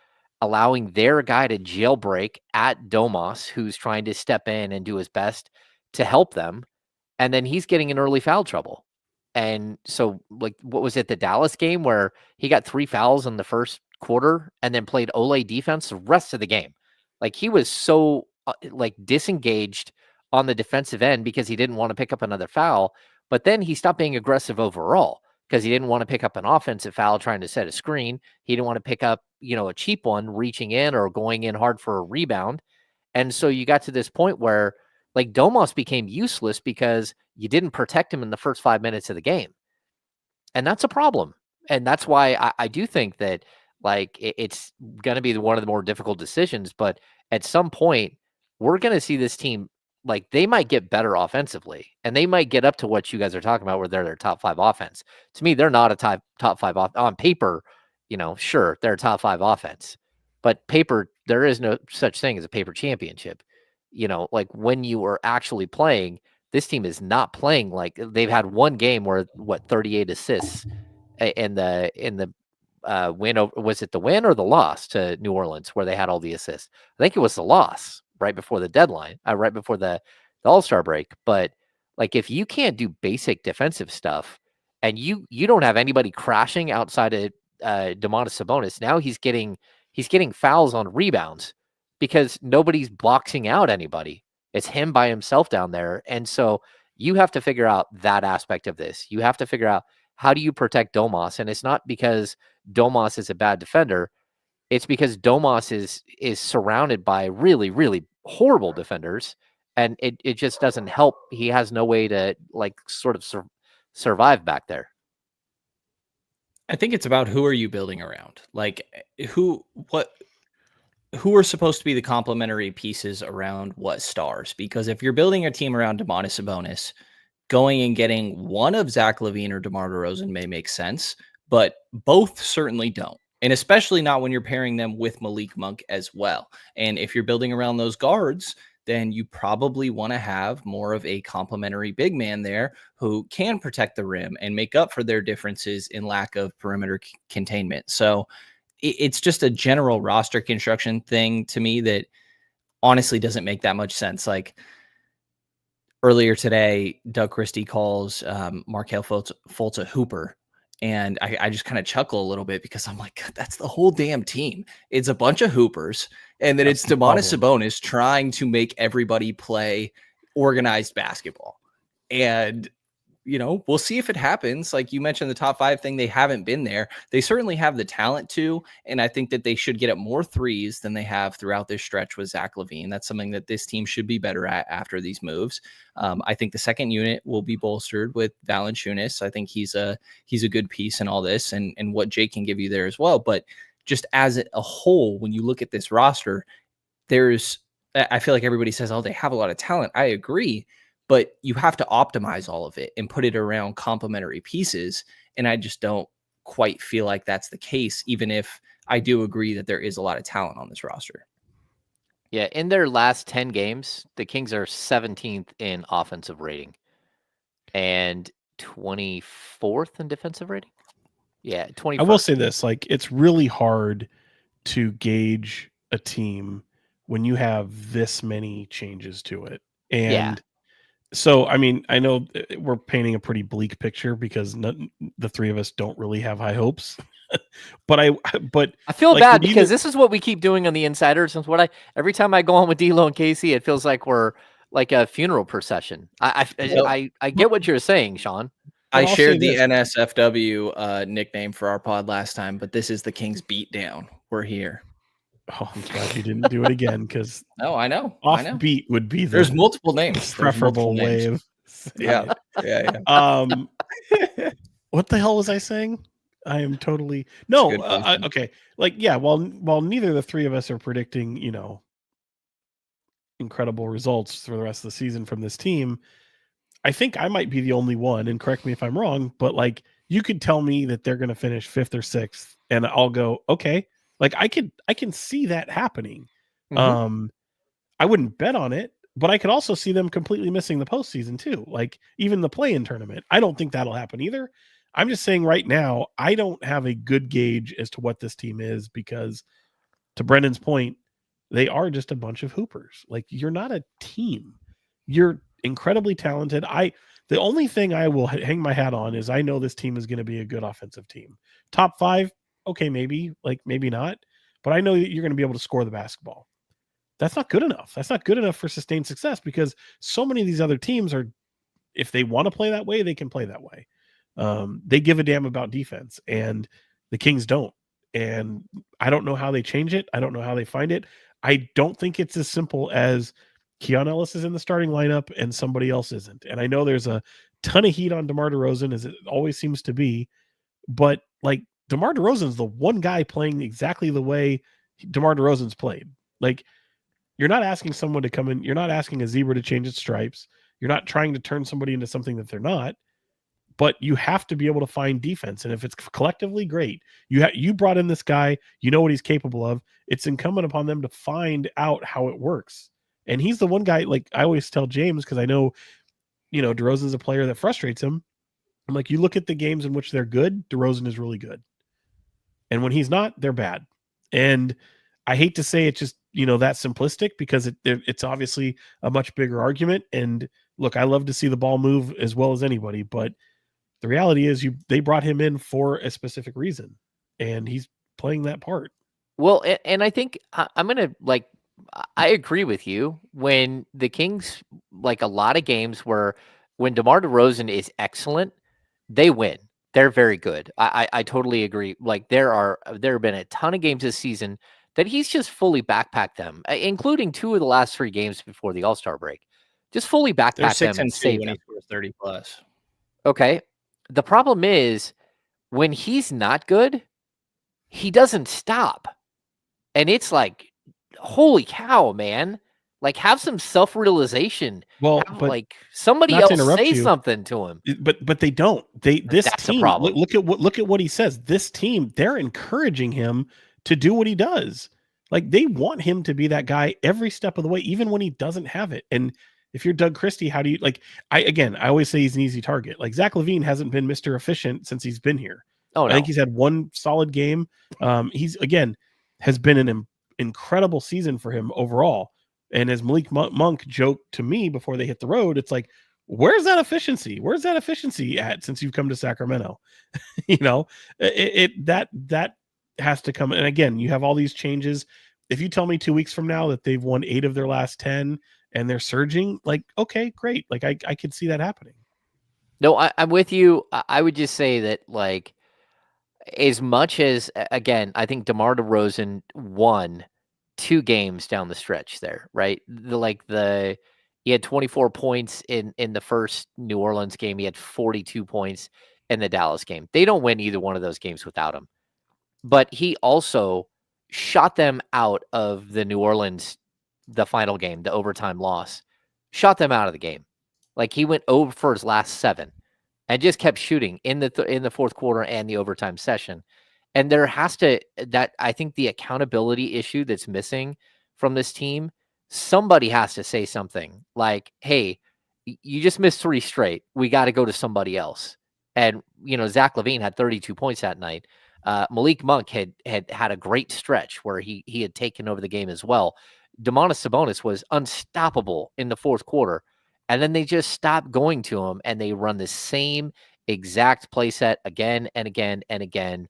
A: allowing their guy to jailbreak at Domas, who's trying to step in and do his best to help them. And then he's getting in early foul trouble. And so, like, what was it, the Dallas game where he got 3 fouls in the first quarter and then played Ole defense the rest of the game? Like, he was so disengaged on the defensive end because he didn't want to pick up another foul. But then he stopped being aggressive overall because he didn't want to pick up an offensive foul trying to set a screen. He didn't want to pick up, a cheap one reaching in or going in hard for a rebound. And so you got to this point where, like, Domas became useless because you didn't protect him in the first 5 minutes of the game. And that's a problem. And that's why I do think that, like, it's going to be one of the more difficult decisions. But at some point, we're going to see this team, like, they might get better offensively. And they might get up to what you guys are talking about where they're their top 5 offense. To me, they're not a top 5 on paper. Sure, they're a top 5 offense. But paper, there is no such thing as a paper championship. Like, when you are actually playing, this team is not playing like they've had one game where 38 assists in the win over, was it the win or the loss to New Orleans where they had all the assists? I think it was the loss right before the deadline, right before the All-Star break. But, like, if you can't do basic defensive stuff and you don't have anybody crashing outside of Domantas Sabonis, now he's getting fouls on rebounds because nobody's boxing out anybody. It's him by himself down there. And so you have to figure out that aspect of this. You have to figure out, how do you protect Domas? And it's not because Domas is a bad defender. It's because Domas is surrounded by really, really horrible defenders. And it just doesn't help. He has no way to, like, sort of survive back there.
C: I think it's about who are you building around? Like, who are supposed to be the complementary pieces around what stars? Because if you're building a team around Domantas Sabonis, going and getting one of Zach LaVine or DeMar DeRozan may make sense, but both certainly don't. And especially not when you're pairing them with Malik Monk as well. And if you're building around those guards, then you probably want to have more of a complementary big man there who can protect the rim and make up for their differences in lack of perimeter containment. So it's just a general roster construction thing to me that honestly doesn't make that much sense. Like, earlier today, Doug Christie calls Markelle Fultz a hooper. And I just kind of chuckle a little bit because I'm like, God, that's the whole damn team. It's a bunch of hoopers. And then it's Domantas Sabonis trying to make everybody play organized basketball. And, we'll see if it happens. Like you mentioned, the top 5 thing, they haven't been there. They certainly have the talent to, and I think that they should get at more threes than they have throughout this stretch with Zach LaVine. That's something that this team should be better at after these moves. I think the second unit will be bolstered with Valanciunas. I think he's a good piece in all this and what Jake can give you there as well. But just as a whole, when you look at this roster, I feel like everybody says, oh, they have a lot of talent. I agree. But you have to optimize all of it and put it around complementary pieces. And I just don't quite feel like that's the case, even if I do agree that there is a lot of talent on this roster.
A: Yeah, in their last 10 games, the Kings are 17th in offensive rating and 24th in defensive rating. Yeah, 21st.
B: I will say this, like, it's really hard to gauge a team when you have this many changes to it. And so, I mean, I know we're painting a pretty bleak picture because the 3 of us don't really have high hopes. but I
A: feel bad because this is what we keep doing on the Insiders. And every time I go on with D'Lo and Casey, it feels like we're like a funeral procession. I get what you're saying, Sean.
C: I shared the NSFW nickname for our pod last time, but this is the Kings beatdown. We're here.
B: Oh, I'm glad you didn't do it again because
C: no, I know.
B: Offbeat would be
C: there's multiple names.
B: Preferable way of
C: yeah.
B: What the hell was I saying? I am totally okay. Like, yeah, while neither of the 3 of us are predicting, incredible results for the rest of the season from this team, I think I might be the only one, and correct me if I'm wrong, but like, you could tell me that they're going to finish 5th or 6th and I'll go, okay. Like, I can see that happening. Mm-hmm. I wouldn't bet on it, but I could also see them completely missing the postseason too. Like, even the play-in tournament. I don't think that'll happen either. I'm just saying right now, I don't have a good gauge as to what this team is because, to Brendan's point, they are just a bunch of hoopers. Like, you're not a team. You're incredibly talented. The only thing I will hang my hat on is I know this team is going to be a good offensive team. Top 5, okay, maybe, like maybe not, but I know that you're going to be able to score the basketball. That's not good enough. That's not good enough for sustained success because so many of these other teams are, if they want to play that way, they can play that way. They give a damn about defense, and the Kings don't. And I don't know how they change it. I don't know how they find it. I don't think it's as simple as Keon Ellis is in the starting lineup and somebody else isn't. And I know there's a ton of heat on DeMar DeRozan, as it always seems to be, but like DeMar DeRozan's the one guy playing exactly the way DeMar DeRozan's played. Like, you're not asking someone to come in. You're not asking a zebra to change its stripes. You're not trying to turn somebody into something that they're not. But you have to be able to find defense, and if it's collectively great, you brought in this guy, you know what he's capable of. It's incumbent upon them to find out how it works. And he's the one guy, like I always tell James, because I know, DeRozan's a player that frustrates him. I'm like, you look at the games in which they're good, DeRozan is really good, and when he's not, they're bad. And I hate to say it's just that simplistic, because it's obviously a much bigger argument. And look, I love to see the ball move as well as anybody, but the reality is they brought him in for a specific reason, and he's playing that part.
A: Well, and I think I'm going to I agree with you when the Kings, like a lot of games where when DeMar DeRozan is excellent, they win. They're very good. I totally agree. Like there have been a ton of games this season that he's just fully backpacked them, including 2 of the last 3 games before the All-Star break. Just fully backpacked them and saved
C: when
A: them.
C: he scores 30 plus.
A: Okay. The problem is when he's not good, he doesn't stop. And it's like, holy cow, man. Like, have some self-realization.
B: Well,
A: but somebody else say something to him.
B: But they don't. This
A: That's
B: team,
A: the problem.
B: look at what he says. This team, they're encouraging him to do what he does. Like, they want him to be that guy every step of the way, even when he doesn't have it. And if you're Doug Christie, how do you I always say he's an easy target. Like, Zach LaVine hasn't been Mr. Efficient since he's been here.
A: Oh, no.
B: I think he's had one solid game. He's has been an incredible season for him overall. And as Malik Monk joked to me before they hit the road, it's like, where's that efficiency? Where's that efficiency at since you've come to Sacramento? That has to come. And again, you have all these changes. If you tell me 2 weeks from now that they've won 8 of their last 10 and they're surging, like, okay, great. Like I could see that happening.
A: No, I'm with you. I would just say that, like, as much as, again, I think DeMar DeRozan won 2 games down the stretch there, right? He had 24 points in the first New Orleans game. He had 42 points in the Dallas game. They don't win either one of those games without him. But he also shot them out of the New Orleans, the final game, the overtime loss. Shot them out of the game. Like, he went over for his last 7 and just kept shooting in the fourth quarter and the overtime session. And there has to, I think the accountability issue that's missing from this team, somebody has to say something like, hey, you just missed 3 straight. We got to go to somebody else. And, Zach LaVine had 32 points that night. Malik Monk had a great stretch where he had taken over the game as well. Domantas Sabonis was unstoppable in the fourth quarter. And then they just stopped going to him, and they run the same exact play set again and again and again.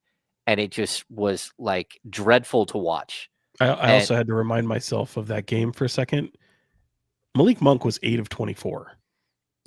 A: And it just was like dreadful to watch.
B: I also had to remind myself of that game for a second. Malik Monk was 8 of 24.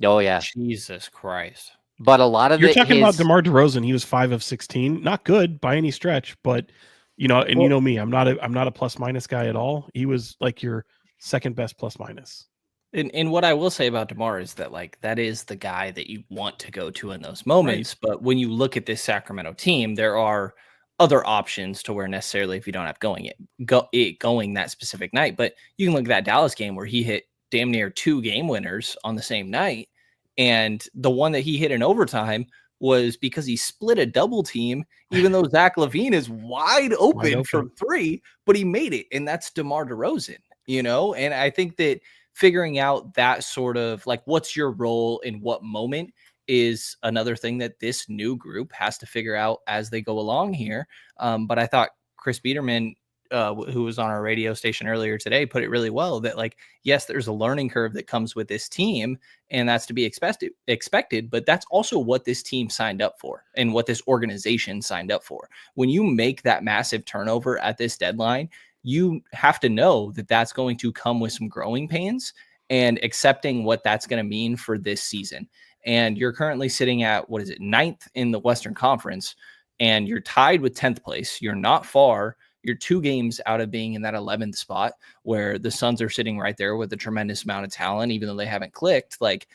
A: Oh, yeah.
C: Jesus Christ.
A: But a lot of
B: You're talking about DeMar DeRozan. He was 5 of 16. Not good by any stretch, but you know me, I'm not a plus minus guy at all. He was like your second best plus minus.
C: And what I will say about DeMar is that, like, that is the guy that you want to go to in those moments. Right. But when you look at this Sacramento team, there are other options to where necessarily if you don't have going that specific night. But you can look at that Dallas game where he hit damn near 2 game winners on the same night. And the one that he hit in overtime was because he split a double team, even though Zach LaVine is wide open from 3, but he made it. And that's DeMar DeRozan, And I think that figuring out that sort of like, what's your role in what moment is another thing that this new group has to figure out as they go along here. But I thought Chris Biederman who was on our radio station earlier today, put it really well, that like, yes, there's a learning curve that comes with this team, and that's to be expected, but that's also what this team signed up for and what this organization signed up for. When you make that massive turnover at this deadline, you have to know that that's going to come with some growing pains and accepting what that's going to mean for this season. And you're currently sitting at, 9th in the Western Conference, and you're tied with 10th place. You're not far. You're 2 games out of being in that 11th spot, where the Suns are sitting right there with a tremendous amount of talent, even though they haven't clicked. Like,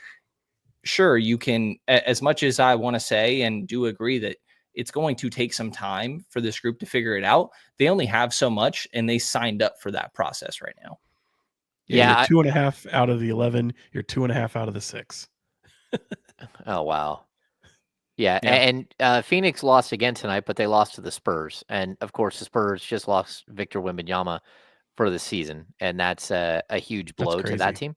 C: sure, you can, as much as I want to say and do agree that it's going to take some time for this group to figure it out, they only have so much, and they signed up for that process right now.
B: Yeah, you're 2.5 out of the 11. You're 2.5 out of the 6.
A: Oh, wow. Yeah. And Phoenix lost again tonight, but they lost to the Spurs. And, of course, the Spurs just lost Victor Wembanyama for the season, and that's a huge blow to that team.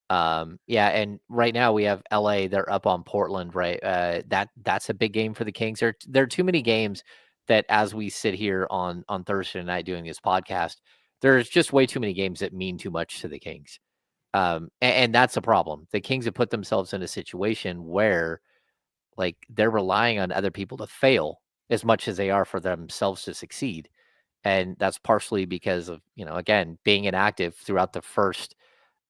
A: And right now we have LA. They're up on Portland, right? That's a big game for the Kings. There are too many games that, as we sit here on Thursday night doing this podcast, there's just way too many games that mean too much to the Kings. And that's a problem. The Kings have put themselves in a situation where, like, they're relying on other people to fail as much as they are for themselves to succeed. And that's partially because of, again, being inactive throughout the first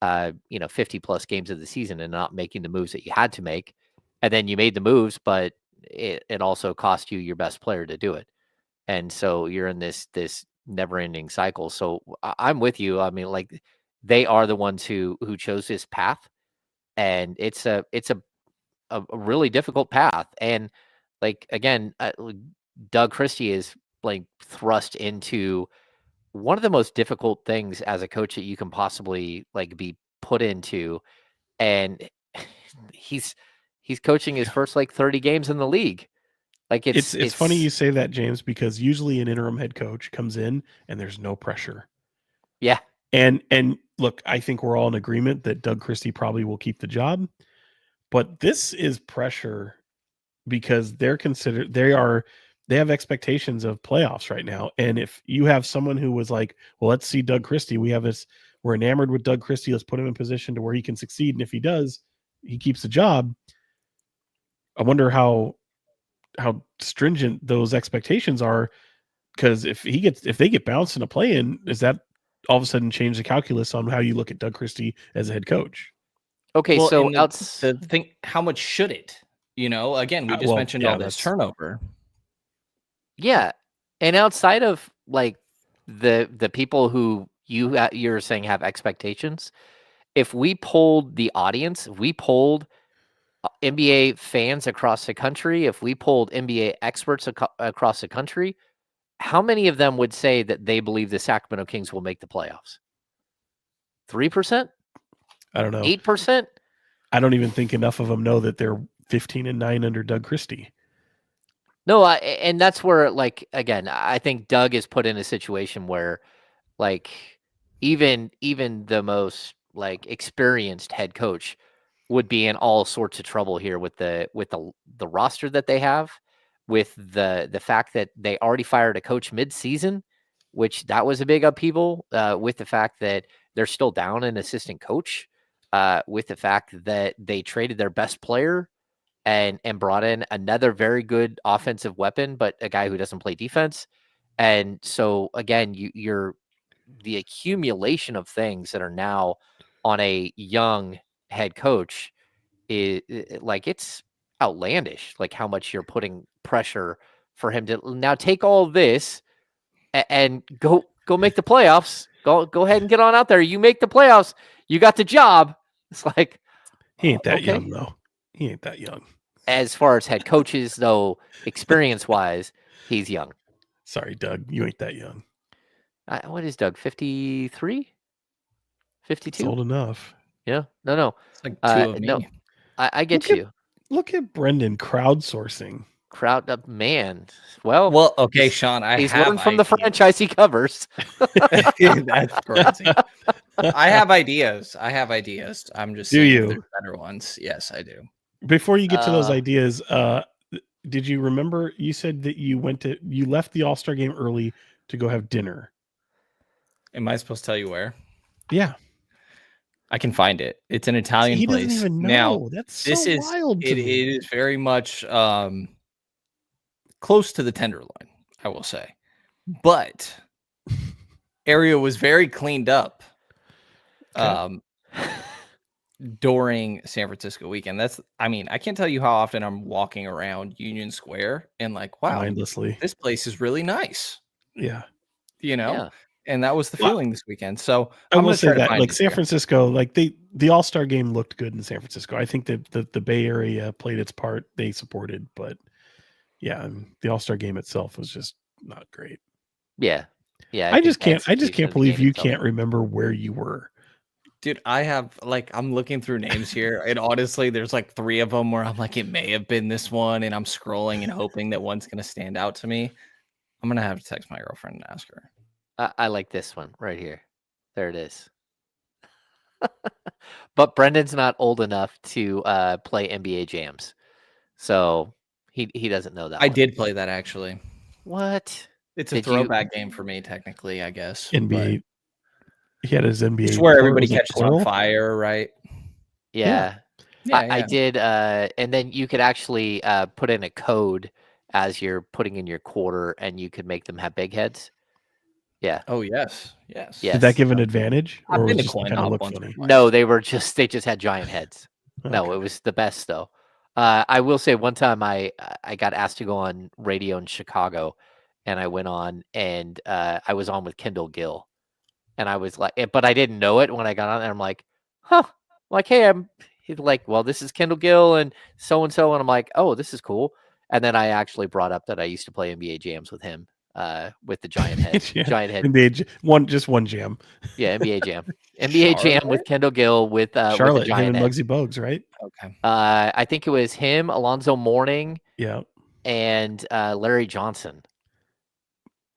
A: 50 plus games of the season and not making the moves that you had to make. And then you made the moves, but it also cost you your best player to do it. And so you're in this never ending cycle. So I'm with you. I mean, like, they are the ones who chose this path, and it's a really difficult path. And, like, again, Doug Christie is, like, thrust into one of the most difficult things as a coach that you can possibly, like, be put into. And he's coaching his first, like, 30 games in the league. Like, it's
B: funny you say that, James, because usually an interim head coach comes in and there's no pressure.
A: Yeah.
B: And look, I think we're all in agreement that Doug Christie probably will keep the job, but this is pressure because they have expectations of playoffs right now. And if you have someone who was like, well, let's see Doug Christie, we're enamored with Doug Christie, let's put him in position to where he can succeed. And if he does, he keeps the job. I wonder how stringent those expectations are, because if they get bounced in a play-in, is that all of a sudden change the calculus on how you look at Doug Christie as a head coach?
A: Okay,
C: well,
A: so
C: think, how much should it? Again, we just mentioned all this turnover.
A: Yeah, and outside of, like, the people who you're saying have expectations, if we polled the audience, if we polled NBA fans across the country, if we polled NBA experts across the country, how many of them would say that they believe the Sacramento Kings will make the playoffs? 3%?
B: I don't know.
A: 8%?
B: I don't even think enough of them know that they're 15-9 under Doug Christie.
A: No, and that's where, like, again, I think Doug is put in a situation where, like, even the most, like, experienced head coach would be in all sorts of trouble here with the roster that they have, with the fact that they already fired a coach mid-season, which that was a big upheaval, with the fact that they're still down an assistant coach, with the fact that they traded their best player and brought in another very good offensive weapon, but a guy who doesn't play defense. And so, again, you're the accumulation of things that are now on a young head coach is, like, it's outlandish, like, how much you're putting pressure for him to now take all this and go make the playoffs. Go ahead and get on out there. You make the playoffs. You got the job. It's like,
B: he ain't that young, though. He ain't that young.
A: As far as head coaches, though, experience-wise, he's young.
B: Sorry, Doug. You ain't that young.
A: What is Doug, 53? 52?
B: It's old enough.
A: Yeah. No.
C: It's like 2 of me.
A: No, I get you.
B: Look at Brenden crowdsourcing.
A: Crowd up, man. Well,
C: okay, Sean.
A: He's learned from the franchise he covers.
C: That's crazy. I have ideas. I'm just saying,
B: you?
C: There's better ones. Yes, I do.
B: Before you get to those ideas, did you remember you said that you left the All-Star game early to go have dinner?
C: Am I supposed to tell you where?
B: Yeah.
C: I can find it. It's an Italian
B: He
C: place.
B: doesn't even know.
C: Now,
B: That's so wild to
C: it
B: me.
C: is very much close to the tenderloin, I will say. But area was very cleaned up during San Francisco weekend. I can't tell you how often I'm walking around Union Square and like, wow,
B: Mindlessly.
C: this place is really nice.
B: Yeah.
C: You know?
A: Yeah.
C: And that was the
B: Well,
C: feeling this weekend. So
B: I
C: I'm
B: will
C: going to
B: say
C: try to
B: that
C: find
B: like
C: it
B: San
C: here.
B: Francisco, like the All-Star game looked good in San Francisco. I think that the Bay Area played its part. They supported, but yeah, the All-Star game itself was just not great.
A: Yeah. Yeah.
B: I just
A: think
B: can't
A: execution of the
B: believe
A: game
B: you
A: itself.
B: can't remember where you were.
C: Dude, I have I'm looking through names here, and honestly, there's like 3 of them where I'm like, it may have been this one, and I'm scrolling and hoping that one's gonna stand out to me. I'm gonna have to text my girlfriend and ask her.
A: I like this one right here. There it is. But Brendan's not old enough to play NBA jams, so he doesn't know that.
C: I
A: one.
C: did play that actually.
A: What?
C: It's a
A: Did you-
C: throwback game for me, technically, I guess.
B: NBA. He had his NBA.
C: It's where everybody
B: was it
C: catches
B: plural?
C: on fire, right?
A: Yeah.
C: Yeah,
A: I did, and then you could actually put in a code as you're putting in your quarter, and you could make them have big heads. Yeah.
C: Oh yes, yes.
A: Yeah.
B: Did that
A: Yes.
B: give an advantage,
C: I've
B: or was
C: been
B: it
C: to
B: just
C: coin
B: kind of
C: op
B: look
C: once or
B: funny?
C: twice.
A: No, they just had giant heads. No,
B: Okay.
A: it was the best though. I will say one time I got asked to go on radio in Chicago, and I went on, and I was on with Kendall Gill, and I was like, but I didn't know it when I got on, and I'm like, huh, I'm like, hey, he's like, well, this is Kendall Gill and so, and I'm like, oh, this is cool. And then I actually brought up that I used to play NBA jams with him, with the giant head,
B: Yeah.
A: giant head.
B: Just one jam.
A: Yeah, NBA jam, NBA jam with Kendall Gill with
B: Charlotte,
A: with the giant
B: him and
A: head.
B: Muggsy Bogues, right?
C: Okay.
A: I think it was him, Alonzo Mourning,
B: Yeah.
A: and Larry Johnson.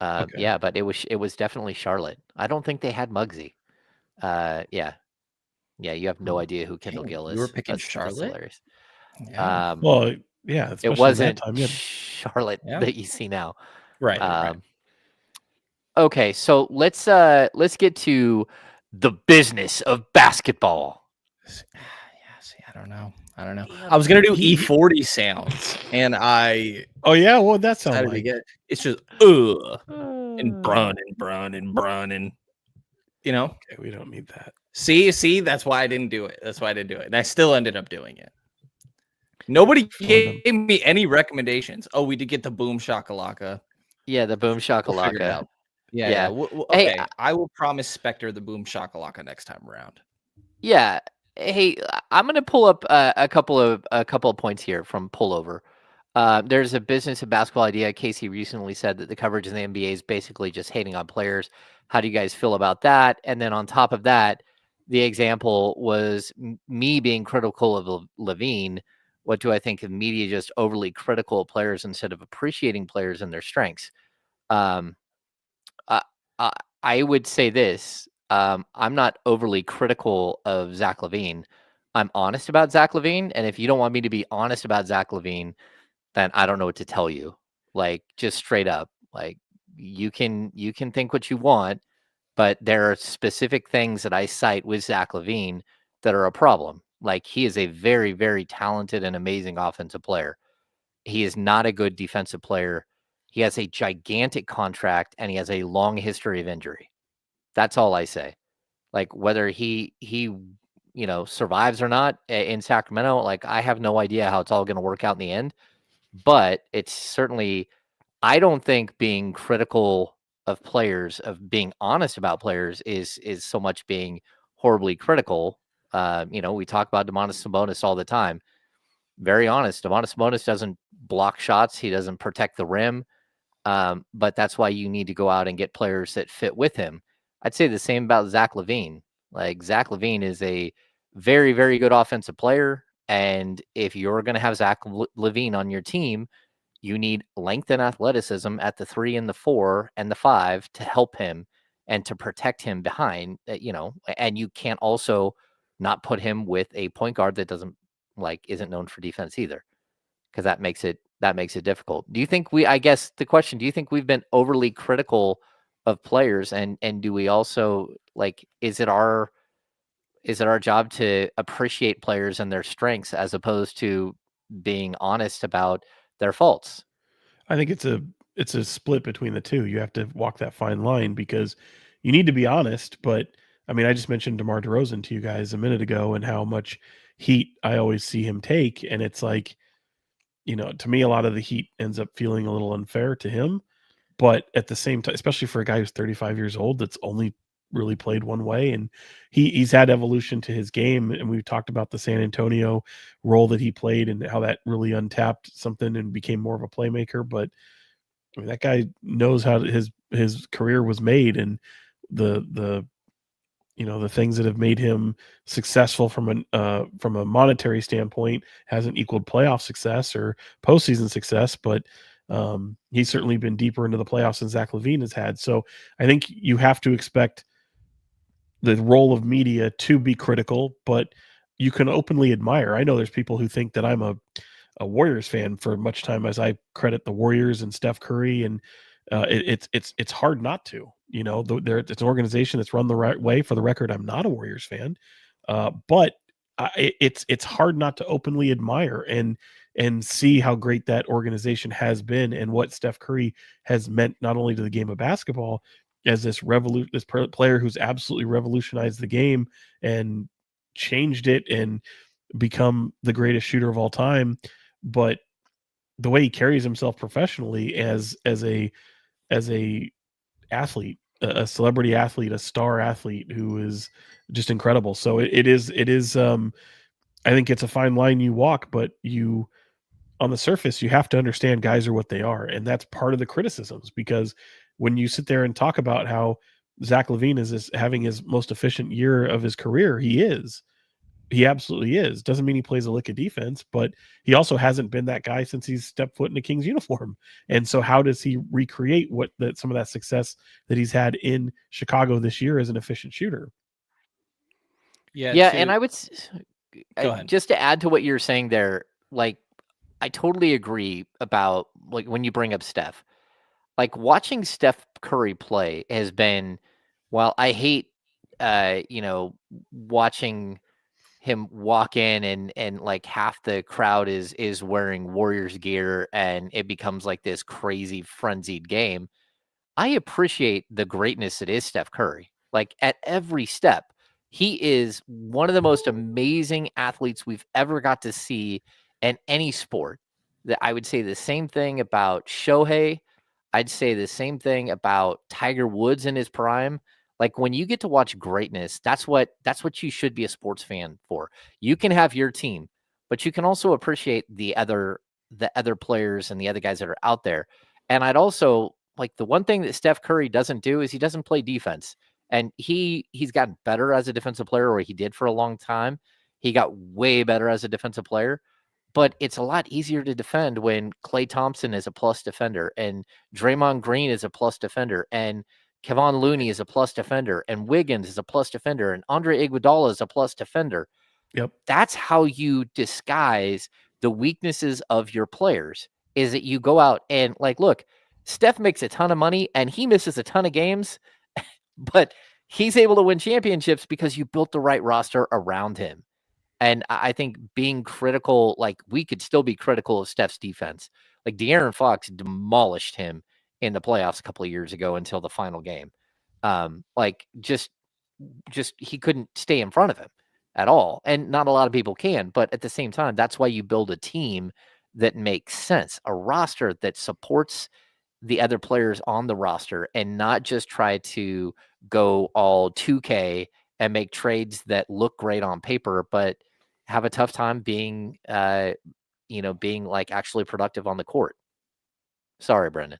B: Okay.
A: Yeah, but it was definitely Charlotte. I don't think they had Muggsy. Yeah, you have no idea who Kendall
C: Dang,
A: Gill is.
C: you were picking
A: That's
C: Charlotte?
A: hilarious.
C: Yeah.
B: Well, yeah,
A: It
B: especially
A: wasn't
B: that time. Yeah.
A: Charlotte
C: Yeah.
A: that you see now.
C: Right.
A: Okay, so let's get to the business of basketball.
C: Yeah, see, I don't know. I was gonna do E40 sounds, and I
B: Oh yeah, what would that sound
C: decided to
B: like?
C: get it's just and brun and you know.
B: Okay, we don't need that.
C: See, that's why I didn't do it. And I still ended up doing it. Nobody gave me any recommendations. Oh, we did get the boom shakalaka.
A: Yeah, the boom
C: We'll figure it
A: shakalaka.
C: out. Yeah.
A: Yeah.
C: Okay,
A: Hey,
C: I will promise Spectre the boom shakalaka next time around.
A: Yeah. Hey, I'm gonna pull up a couple of points here from Pullover. There's a business of basketball idea. Casey recently said that the coverage in the NBA is basically just hating on players. How do you guys feel about that? And then on top of that, the example was me being critical of Levine. What do I think of media just overly critical of players instead of appreciating players and their strengths? I would say this. I'm not overly critical of Zach LaVine. I'm honest about Zach LaVine, and if you don't want me to be honest about Zach LaVine, then I don't know what to tell you. Like, just straight up. Like, you can think what you want, but there are specific things that I cite with Zach LaVine that are a problem. Like, he is a very, very talented and amazing offensive player. He is not a good defensive player. He has a gigantic contract, and he has a long history of injury. That's all I say. Like, whether he survives or not in Sacramento, like, I have no idea how it's all going to work out in the end. But it's certainly, I don't think being critical of players, of being honest about players, is so much being horribly critical. We talk about Domantas Sabonis all the time. Very honest. Domantas Sabonis doesn't block shots. He doesn't protect the rim. But that's why you need to go out and get players that fit with him. I'd say the same about Zach LaVine. Like, Zach LaVine is a very, very good offensive player. And if you're going to have Zach LaVine on your team, you need length and athleticism at the 3 and the 4 and the 5 to help him and to protect him behind, and you can't also not put him with a point guard that isn't known for defense either, because that makes it difficult. Do you think I guess the question, do you think we've been overly critical of players, and do we also like, is it our job to appreciate players and their strengths as opposed to being honest about their faults?
B: I think it's a split between the two. You have to walk that fine line because you need to be honest, but I mean, I just mentioned DeMar DeRozan to you guys a minute ago and how much heat I always see him take, and it's like, to me, a lot of the heat ends up feeling a little unfair to him. But at the same time, especially for a guy who's 35 years old, that's only really played one way, and he's had evolution to his game. And we've talked about the San Antonio role that he played and how that really untapped something and became more of a playmaker. But I mean, that guy knows how his career was made, and the things that have made him successful from a monetary standpoint hasn't equaled playoff success or postseason success, but he's certainly been deeper into the playoffs than Zach LaVine has had. So I think you have to expect the role of media to be critical, but you can openly admire. I know there's people who think that I'm a Warriors fan for much time, as I credit the Warriors and Steph Curry, and it's hard not to. It's an organization that's run the right way. For the record, I'm not a Warriors fan, but it's hard not to openly admire and see how great that organization has been and what Steph Curry has meant not only to the game of basketball as this player who's absolutely revolutionized the game and changed it and become the greatest shooter of all time, but the way he carries himself professionally as a athlete, a celebrity athlete, a star athlete who is just incredible. So it is I think it's a fine line you walk, but on the surface, you have to understand guys are what they are. And that's part of the criticisms, because when you sit there and talk about how Zach LaVine is having his most efficient year of his career, he absolutely is. Doesn't mean he plays a lick of defense, but he also hasn't been that guy since he's stepped foot in a Kings uniform. And so how does he recreate some of that success that he's had in Chicago this year as an efficient shooter?
A: Yeah, and I would
C: Go ahead.
A: just to add to what you're saying there, like, I totally agree about, like, when you bring up Steph. Like, watching Steph Curry play has been, while I hate watching him walk in and like half the crowd is wearing Warriors gear and it becomes like this crazy frenzied game, I appreciate the greatness that is Steph Curry. Like, at every step, he is one of the most amazing athletes we've ever got to see in any sport. That I would say the same thing about Shohei. I'd say the same thing about Tiger Woods in his prime. Like, when you get to watch greatness, that's what you should be a sports fan for. You can have your team, but you can also appreciate the other players and the other guys that are out there. And I'd also, like, the one thing that Steph Curry doesn't do is he doesn't play defense. And he's gotten better as a defensive player, or he did for a long time. He got way better as a defensive player. But it's a lot easier to defend when Klay Thompson is a plus defender and Draymond Green is a plus defender and Kevon Looney is a plus defender and Wiggins is a plus defender and Andre Iguodala is a plus defender.
B: Yep.
A: That's how you disguise the weaknesses of your players, is that you go out and, like, look, Steph makes a ton of money and he misses a ton of games, but he's able to win championships because you built the right roster around him. And I think being critical, like, we could still be critical of Steph's defense. Like, De'Aaron Fox demolished him in the playoffs a couple of years ago until the final game. Like, just he couldn't stay in front of him at all. And not a lot of people can, but at the same time, that's why you build a team that makes sense, a roster that supports the other players on the roster, and not just try to go all 2K and make trades that look great on paper, but have a tough time being like actually productive on the court. Sorry, Brenden.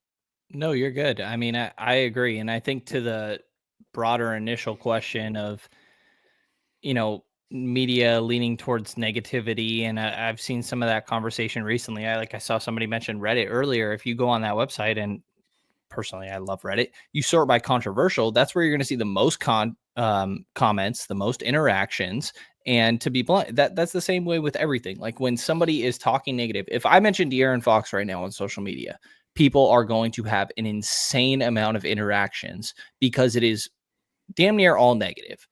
C: No, you're good. I mean, I agree. And I think to the broader initial question of, media leaning towards negativity, and I've seen some of that conversation recently. I saw somebody mention Reddit earlier. If you go on that website, and personally, I love Reddit, you sort by controversial. That's where you're going to see the most comments, the most interactions. And to be blunt, that's the same way with everything. Like, when somebody is talking negative, if I mention De'Aaron Fox right now on social media, people are going to have an insane amount of interactions because it is damn near all negative.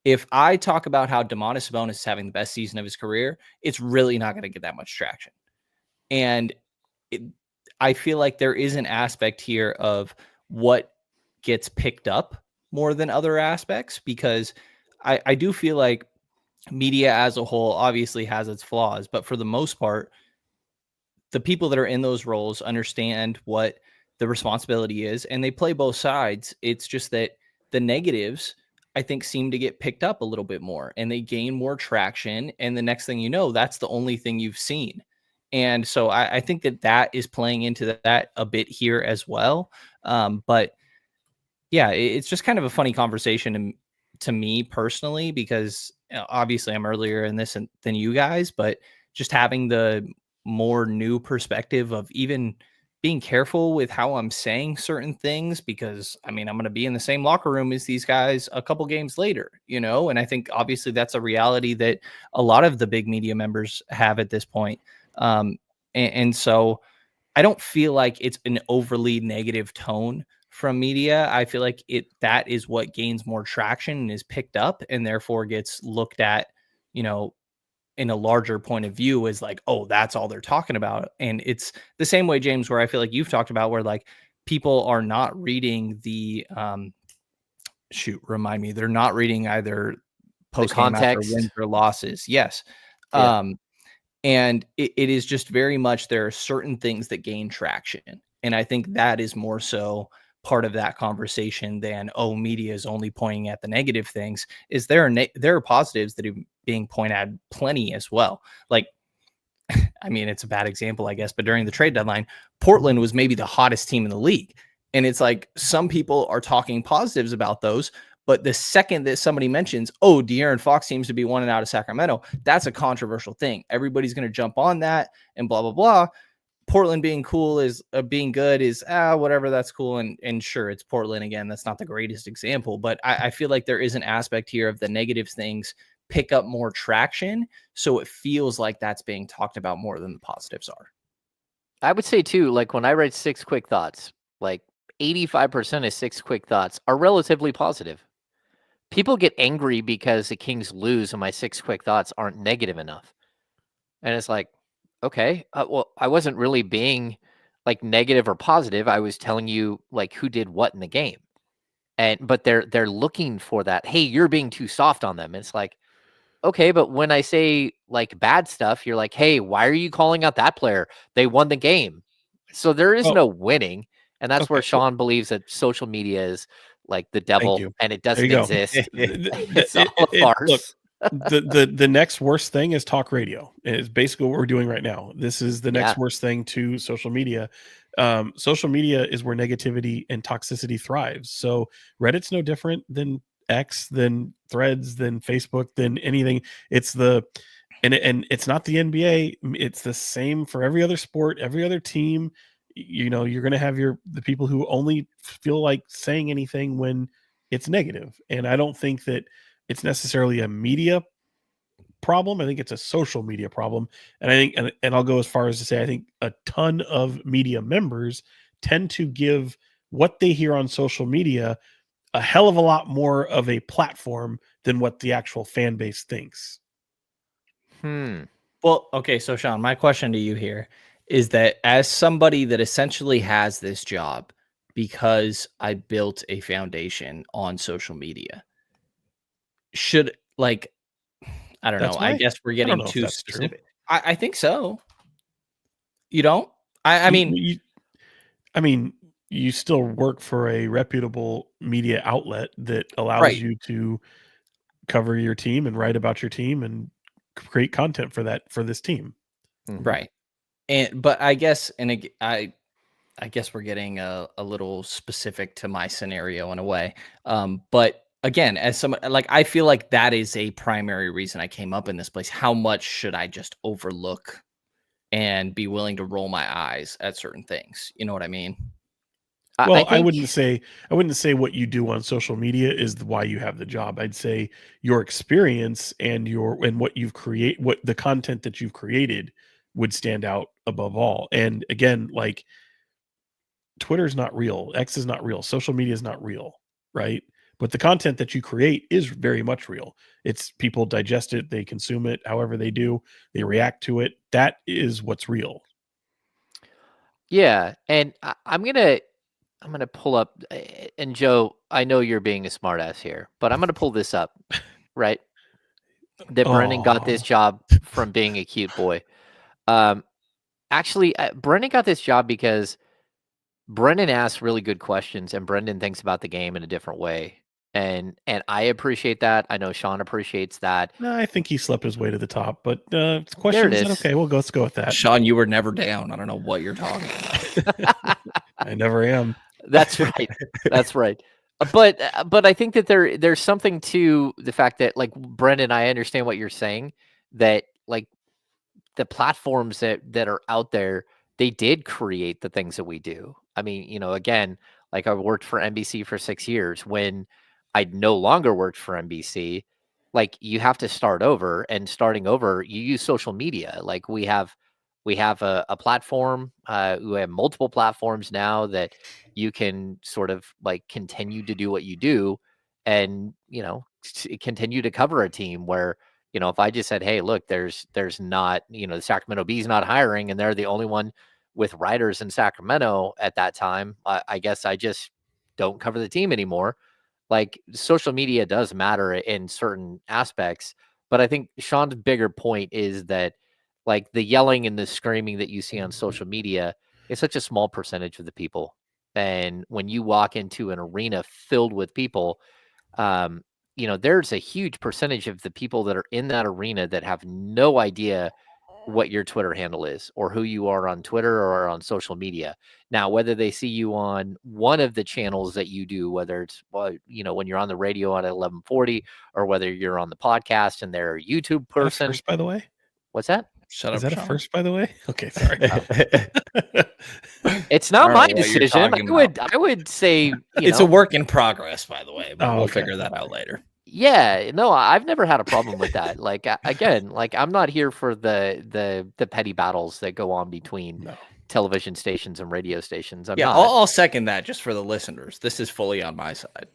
C: If I talk about how Domantas Sabonis is having the best season of his career, it's really not going to get that much traction. And I feel like there is an aspect here of what gets picked up more than other aspects, because I do feel like media as a whole obviously has its flaws, but for the most part, the people that are in those roles understand what the responsibility is and they play both sides. It's just that the negatives, I think, seem to get picked up a little bit more and they gain more traction. And the next thing you know, that's the only thing you've seen. And so I think that is playing into that a bit here as well. But yeah, it's just kind of a funny conversation to me personally, because obviously I'm earlier in this than you guys, but just having the more new perspective of even being careful with how I'm saying certain things, because I mean, I'm going to be in the same locker room as these guys a couple games later, and I think obviously that's a reality that a lot of the big media members have at this point. And so I don't feel like it's an overly negative tone from media. I feel like that is what gains more traction and is picked up and therefore gets looked at, in a larger point of view as like, oh, that's all they're talking about. And it's the same way, James, where I feel like you've talked about where like people are not reading the remind me, they're not reading either post game after wins or losses. Yes.
A: Yeah.
C: And it is just very much, there are certain things that gain traction. And I think that is more so part of that conversation than, oh, media is only pointing at the negative things. Is there are positives that are being pointed at plenty as well. Like, I mean, it's a bad example, I guess, but during the trade deadline, Portland was maybe the hottest team in the league. And it's like, some people are talking positives about those, but the second that somebody mentions, oh, De'Aaron Fox seems to be wanted out of Sacramento, that's a controversial thing. Everybody's going to jump on that and blah, blah, blah. Portland being cool is being good is whatever, that's cool. And sure, it's Portland again. That's not the greatest example, but I feel like there is an aspect here of the negative things pick up more traction. So it feels like that's being talked about more than the positives are.
A: I would say too, like when I write 6 quick thoughts, like 85% of 6 quick thoughts are relatively positive. People get angry because the Kings lose and my 6 quick thoughts aren't negative enough. And it's like, okay, well, I wasn't really being like negative or positive. I was telling you like who did what in the game. But they're looking for that. Hey, you're being too soft on them. And it's like, okay, but when I say like bad stuff, you're like, hey, why are you calling out that player? They won the game. So there is no winning. And that's where Sean believes that social media is like the devil and it doesn't exist. It's all a farce.
B: Look, the next worst thing is talk radio. It's basically what we're doing right now. This is the next worst thing to social media. Social media is where negativity and toxicity thrives. So Reddit's no different than X, than Threads, than Facebook, than anything. It's and it's not the NBA. It's the same for every other sport, every other team. You're going to have the people who only feel like saying anything when it's negative. And I don't think that it's necessarily a media problem. I think it's a social media problem. And I think, and I'll go as far as to say, I think a ton of media members tend to give what they hear on social media a hell of a lot more of a platform than what the actual fan base thinks.
C: Well, okay. So Sean, my question to you here is that as somebody that essentially has this job because I built a foundation on social media, should I don't know. I guess we're getting too specific. I think so. You don't? I mean,
B: you still work for a reputable media outlet that allows you to cover your team and write about your team and create content for this team.
C: Right. But I guess, and I guess we're getting a little specific to my scenario in a way. But again, as someone like, I feel like that is a primary reason I came up in this place. How much should I just overlook and be willing to roll my eyes at certain things? You know what I mean?
B: Well, I wouldn't say what you do on social media is why you have the job. I'd say your experience and what the content that you've created would stand out above all. And again, like Twitter's not real. X is not real. Social media is not real, right? But the content that you create is very much real. It's people digest it, they consume it, however they do, they react to it. That is what's real.
A: Yeah, and I'm gonna pull up. And Joe, I know you're being a smartass here, but I'm gonna pull this up, right? That Brenden got this job from being a cute boy. Actually, Brenden got this job because Brenden asks really good questions, and Brenden thinks about the game in a different way. And I appreciate that. I know Sean appreciates that.
B: No, I think he slept his way to the top, but
A: There
B: questions.
A: it is.
B: Okay, let's go with that.
C: Sean, you were never down. I don't know what you're talking about.
B: I never am.
A: That's right. That's right. But I think that there's something to the fact that, like, Brenden, I understand what you're saying, that like the platforms that are out there, they did create the things that we do. I mean, you know, again, like I worked for NBC for 6 years. When I no longer worked for NBC, like you have to start over, and starting over, you use social media. Like we have a platform. We have multiple platforms now that you can sort of like continue to do what you do, and you know, continue to cover a team where, you know, if I just said, hey, look, there's not, you know, the Sacramento Bees not hiring, and they're the only one with writers in Sacramento at that time, I guess I just don't cover the team anymore. Like social media does matter in certain aspects, but I think Sean's bigger point is that like the yelling and the screaming that you see on social media is such a small percentage of the people. And when you walk into an arena filled with people, you know, there's a huge percentage of the people that are in that arena that have no idea what your Twitter handle is, or who you are on Twitter or on social media. Now, whether they see you on one of the channels that you do, whether it's, well, you know, when you're on the radio at 1140, or whether you're on the podcast and they're a YouTube person.
B: First, by the way.
A: What's that?
C: Shut
B: Is
C: up,
B: that
C: Sean.
B: a first, by the way? Okay, sorry.
A: It's not my
C: what you're
A: decision.
C: talking
A: I would say
C: it's a work in progress, by the way, but we'll
B: okay.
C: figure that out later.
A: Yeah, no, I've never had a problem with that. Like again, like I'm not here for the petty battles that go on between television stations and radio stations. I'm not.
C: I'll second that just for the listeners. This is fully on my side.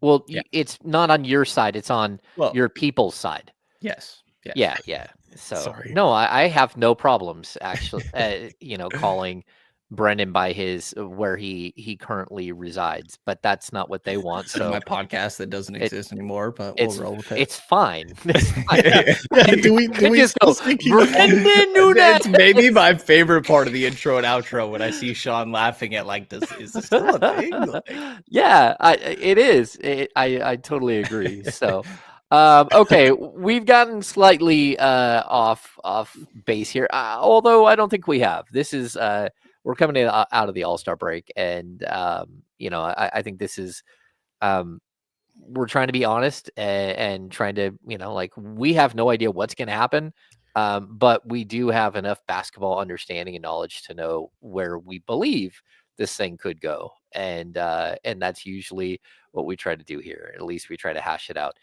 A: Well, it's not on your side. It's on your people's side.
C: Yes.
A: Yeah. So
B: Sorry.
A: no, I have no problems actually. You know, calling Brenden by his where he currently resides, but that's not what they want. So
C: my podcast that doesn't exist anymore, but we'll roll with it.
A: It's fine. It's fine.
B: Do we
A: just go, Brenden Nunes?
C: That's maybe my favorite part of the intro and outro, when I see Sean laughing at like, is this still a thing? Like,
A: yeah, it is. I totally agree. So. Okay, we've gotten slightly off base here, although I don't think we have. This is we're coming out of the All-Star break, and you know, I think this is we're trying to be honest and trying to, you know, like we have no idea what's going to happen, but we do have enough basketball understanding and knowledge to know where we believe this thing could go, and that's usually what we try to do here. At least we try to hash it out.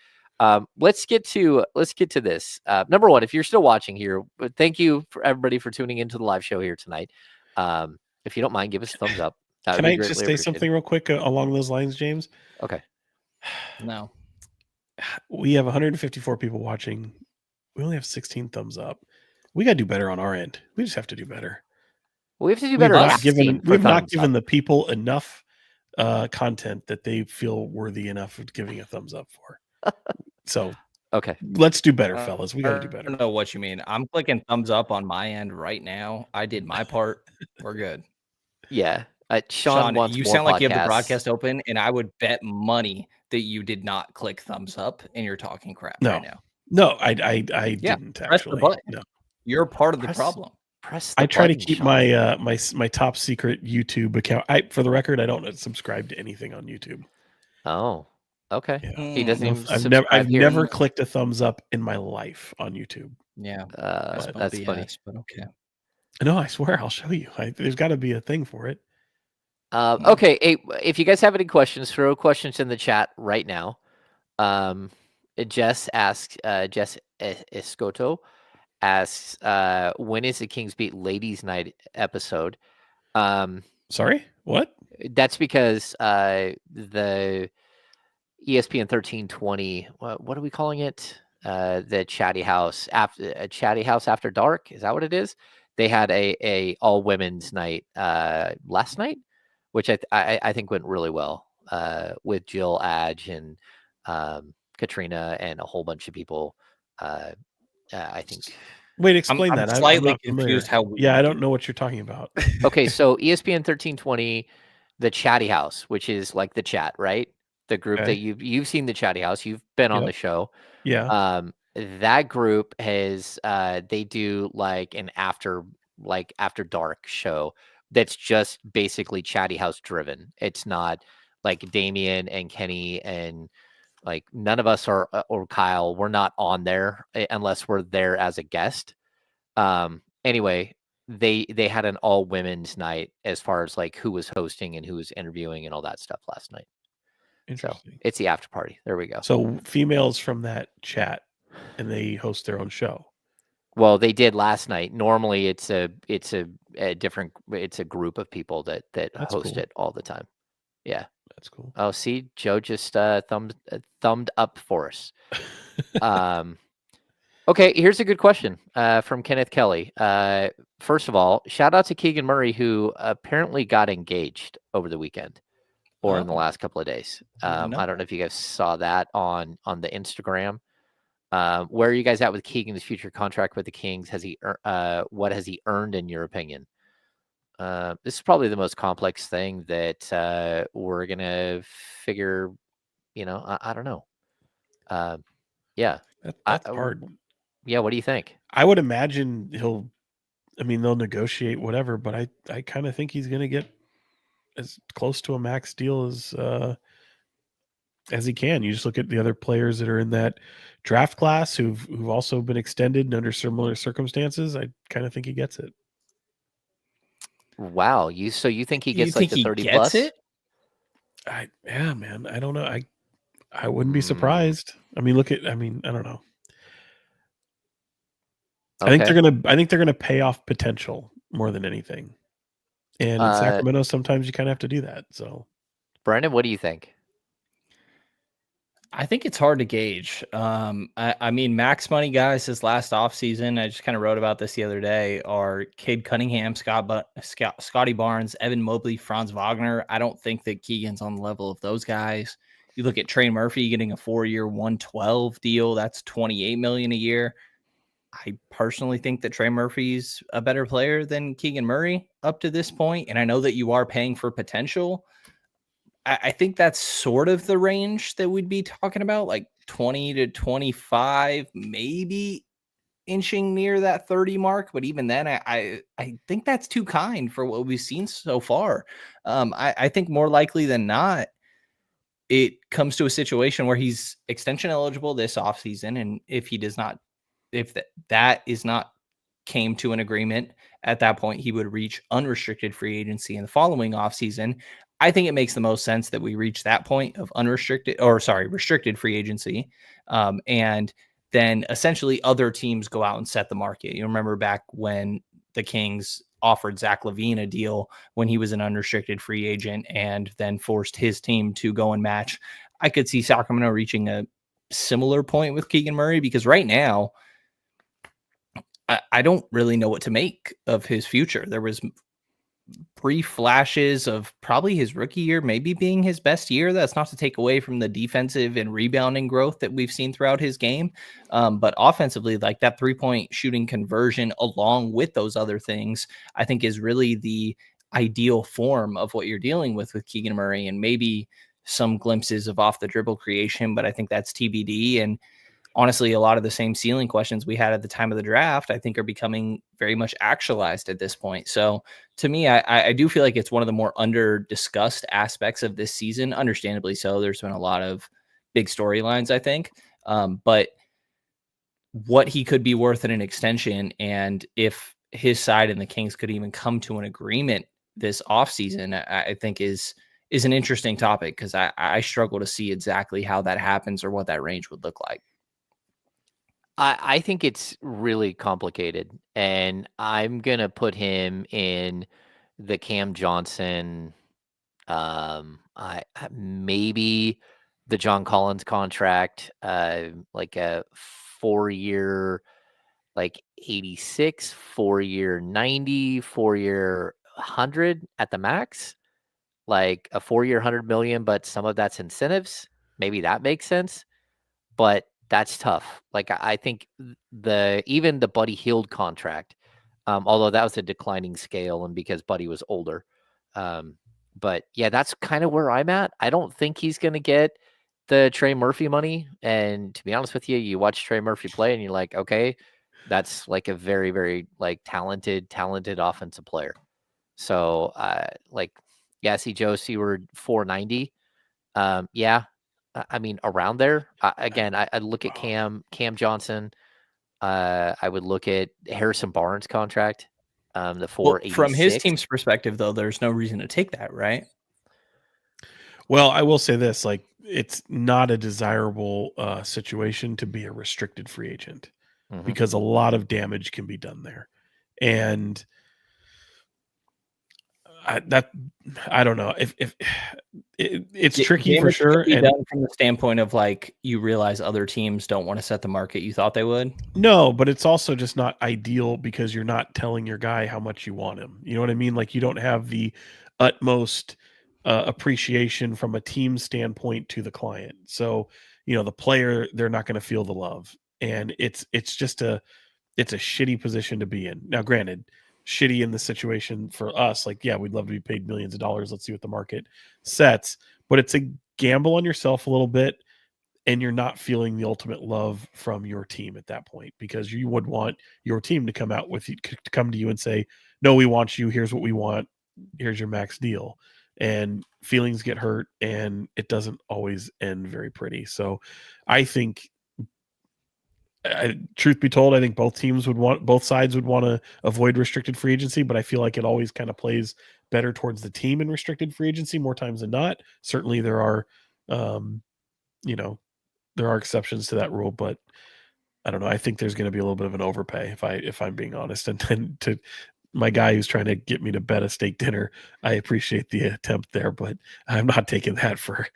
A: Let's get to this. Number one, if you're still watching here, thank you for everybody for tuning into the live show here tonight. If you don't mind, give us a thumbs up.
B: Can I just say something real quick along those lines, James?
A: Okay.
C: No.
B: We have 154 people watching. We only have 16 thumbs up. We got to do better on our end. We just have to do better.
A: We have to do better.
B: We've not given the people enough content that they feel worthy enough of giving a thumbs up for. So
A: okay,
B: let's do better, fellas. We got to do better.
C: I don't know what you mean. I'm clicking thumbs up on my end right now. I did my part. We're good.
A: Yeah, Sean wants
C: you
A: more
C: sound like
A: podcasts.
C: You have the broadcast open, and I would bet money that you did not click thumbs up, and you're talking crap right now.
B: No, I didn't actually. No,
C: you're part of the problem.
B: I try to keep my my top secret YouTube account. For the record, I don't subscribe to anything on YouTube.
A: Oh. Okay.
B: Yeah.
A: He doesn't even
B: I've never clicked a thumbs up in my life on YouTube.
C: Yeah.
A: That's funny.
C: But okay.
B: No, I swear I'll show you. There's got to be a thing for it.
A: Okay. If you guys have any questions, throw questions in the chat right now. Jess asks, Jess Escoto asks, when is the Kings Beat Ladies Night episode?
B: Sorry, what?
A: That's because the ESPN 1320. What are we calling it? The Chatty House after dark. Is that what it is? They had a all women's night last night, which I think went really well with Jill Adge and Katrina and a whole bunch of people. I think.
B: Wait, explain
C: I'm
B: that. I'm
C: slightly
B: not familiar.
C: confused how we
B: Yeah, I
C: do
B: don't know what you're talking about.
A: Okay, so ESPN 1320, the Chatty House, which is like the chat, right? The group that
B: Okay.
A: you've seen the Chatty House, you've been on
B: Yep.
A: the show.
B: Yeah.
A: That group has they do like an after dark show that's just basically Chatty House driven. It's not like Damien and Kenny and like none of us are or Kyle. We're not on there unless we're there as a guest. Anyway, they had an all women's night as far as like who was hosting and who was interviewing and all that stuff last night. So
B: Interesting.
A: it's the after party. There we go.
B: So females from that chat, and they host their own show.
A: Well, they did last night. Normally, it's a different. It's a group of people that
B: That's
A: host
B: cool.
A: it all the time. Yeah.
B: That's cool.
A: Oh, see, Joe just thumbed up for us. Okay, here's a good question from Kenneth Kelly. First of all, shout out to Keegan Murray, who apparently got engaged over the weekend or in the
C: Oh.
A: last couple of days.
C: I didn't know
A: I don't know if you guys saw that on the Instagram. Where are you guys at with Keegan's future contract with the Kings? What has he earned in your opinion? This is probably the most complex thing that we're gonna figure. I don't know. Yeah,
B: That's hard.
A: Yeah, what do you think?
B: I would imagine they'll negotiate whatever, but I kind of think he's going to get as close to a max deal as he can. You just look at the other players that are in that draft class who've also been extended and under similar circumstances. I kind of think he gets it.
A: Wow, you think he
C: You
A: gets like
C: think
A: the
C: he
A: 30
C: gets
A: plus?
C: it?
B: Yeah, man. I don't know. I wouldn't be
A: Hmm.
B: surprised. I don't know.
A: Okay.
B: I think they're gonna pay off potential more than anything. And in Sacramento, sometimes you kind of have to do that. So,
A: Brenden, what do you think?
C: I think it's hard to gauge. I mean, max money guys this last offseason, I just kind of wrote about this the other day, are Cade Cunningham, Scotty Barnes, Evan Mobley, Franz Wagner. I don't think that Keegan's on the level of those guys. You look at Trey Murphy getting a 4-year, 112 deal. That's $28 million a year. I personally think that Trey Murphy's a better player than Keegan Murray up to this point. And I know that you are paying for potential. I think that's sort of the range that we'd be talking about, like 20 to 25, maybe inching near that 30 mark. But even then, I think that's too kind for what we've seen so far. I think more likely than not, it comes to a situation where he's extension eligible this offseason. And if he does not, if that is not came to an agreement at that point, he would reach unrestricted free agency in the following offseason. I think it makes the most sense that we reach that point of restricted free agency. And then essentially other teams go out and set the market. You remember back when the Kings offered Zach LaVine a deal when he was an unrestricted free agent and then forced his team to go and match. I could see Sacramento reaching a similar point with Keegan Murray, because right now, I don't really know what to make of his future. There was brief flashes of probably his rookie year maybe being his best year. That's not to take away from the defensive and rebounding growth that we've seen throughout his game. But offensively, like that 3-point shooting conversion along with those other things, I think is really the ideal form of what you're dealing with Keegan Murray, and maybe some glimpses of off the dribble creation, but I think that's TBD. And honestly, a lot of the same ceiling questions we had at the time of the draft, I think, are becoming very much actualized at this point. So to me, I do feel like it's one of the more under discussed aspects of this season, understandably so. There's been a lot of big storylines, I think. But what he could be worth in an extension, and if his side and the Kings could even come to an agreement this offseason, I think is an interesting topic, because I struggle to see exactly how that happens or what that range would look like.
A: I think it's really complicated, and I'm gonna put him in the Cam Johnson, maybe the John Collins contract, like a 4-year, like 86, 4-year 90, 4-year 100 at the max, like a 4-year 100 million, but some of that's incentives. Maybe that makes sense, but that's tough. Like I think even the Buddy Hield contract, although that was a declining scale and because Buddy was older. But yeah, that's kind of where I'm at. I don't think he's going to get the Trey Murphy money. And to be honest with you, you watch Trey Murphy play and you're like, okay, that's like a very, very like talented offensive player. So like, yeah, see Joe Seward 490. Yeah, I mean around there. Again, I look at Cam Johnson. I would look at Harrison Barnes' contract, the 486.
C: From his team's perspective, though, there's no reason to take that, right?
B: Well, I will say this: like, it's not a desirable situation to be a restricted free agent because a lot of damage can be done there, and I don't know if it's tricky for sure.
C: And done from the standpoint of like you realize other teams don't want to set the market you thought they would.
B: No, but it's also just not ideal because you're not telling your guy how much you want him. You know what I mean? Like you don't have the utmost appreciation from a team standpoint to the client. So the player, they're not going to feel the love, and it's just a shitty position to be in. Now, granted, shitty in the situation for us, like, yeah, we'd love to be paid millions of dollars. Let's see what the market sets, but it's a gamble on yourself a little bit, and you're not feeling the ultimate love from your team at that point because you would want your team to come out with you, to come to you and say, no, we want you. Here's what we want. Here's your max deal. And feelings get hurt, and it doesn't always end very pretty. So I think, truth be told, I think both sides would want to avoid restricted free agency, but I feel like it always kind of plays better towards the team in restricted free agency more times than not. Certainly there are, there are exceptions to that rule, but I don't know. I think there's going to be a little bit of an overpay if I'm being honest. And then to my guy who's trying to get me to bet a steak dinner, I appreciate the attempt there, but I'm not taking that for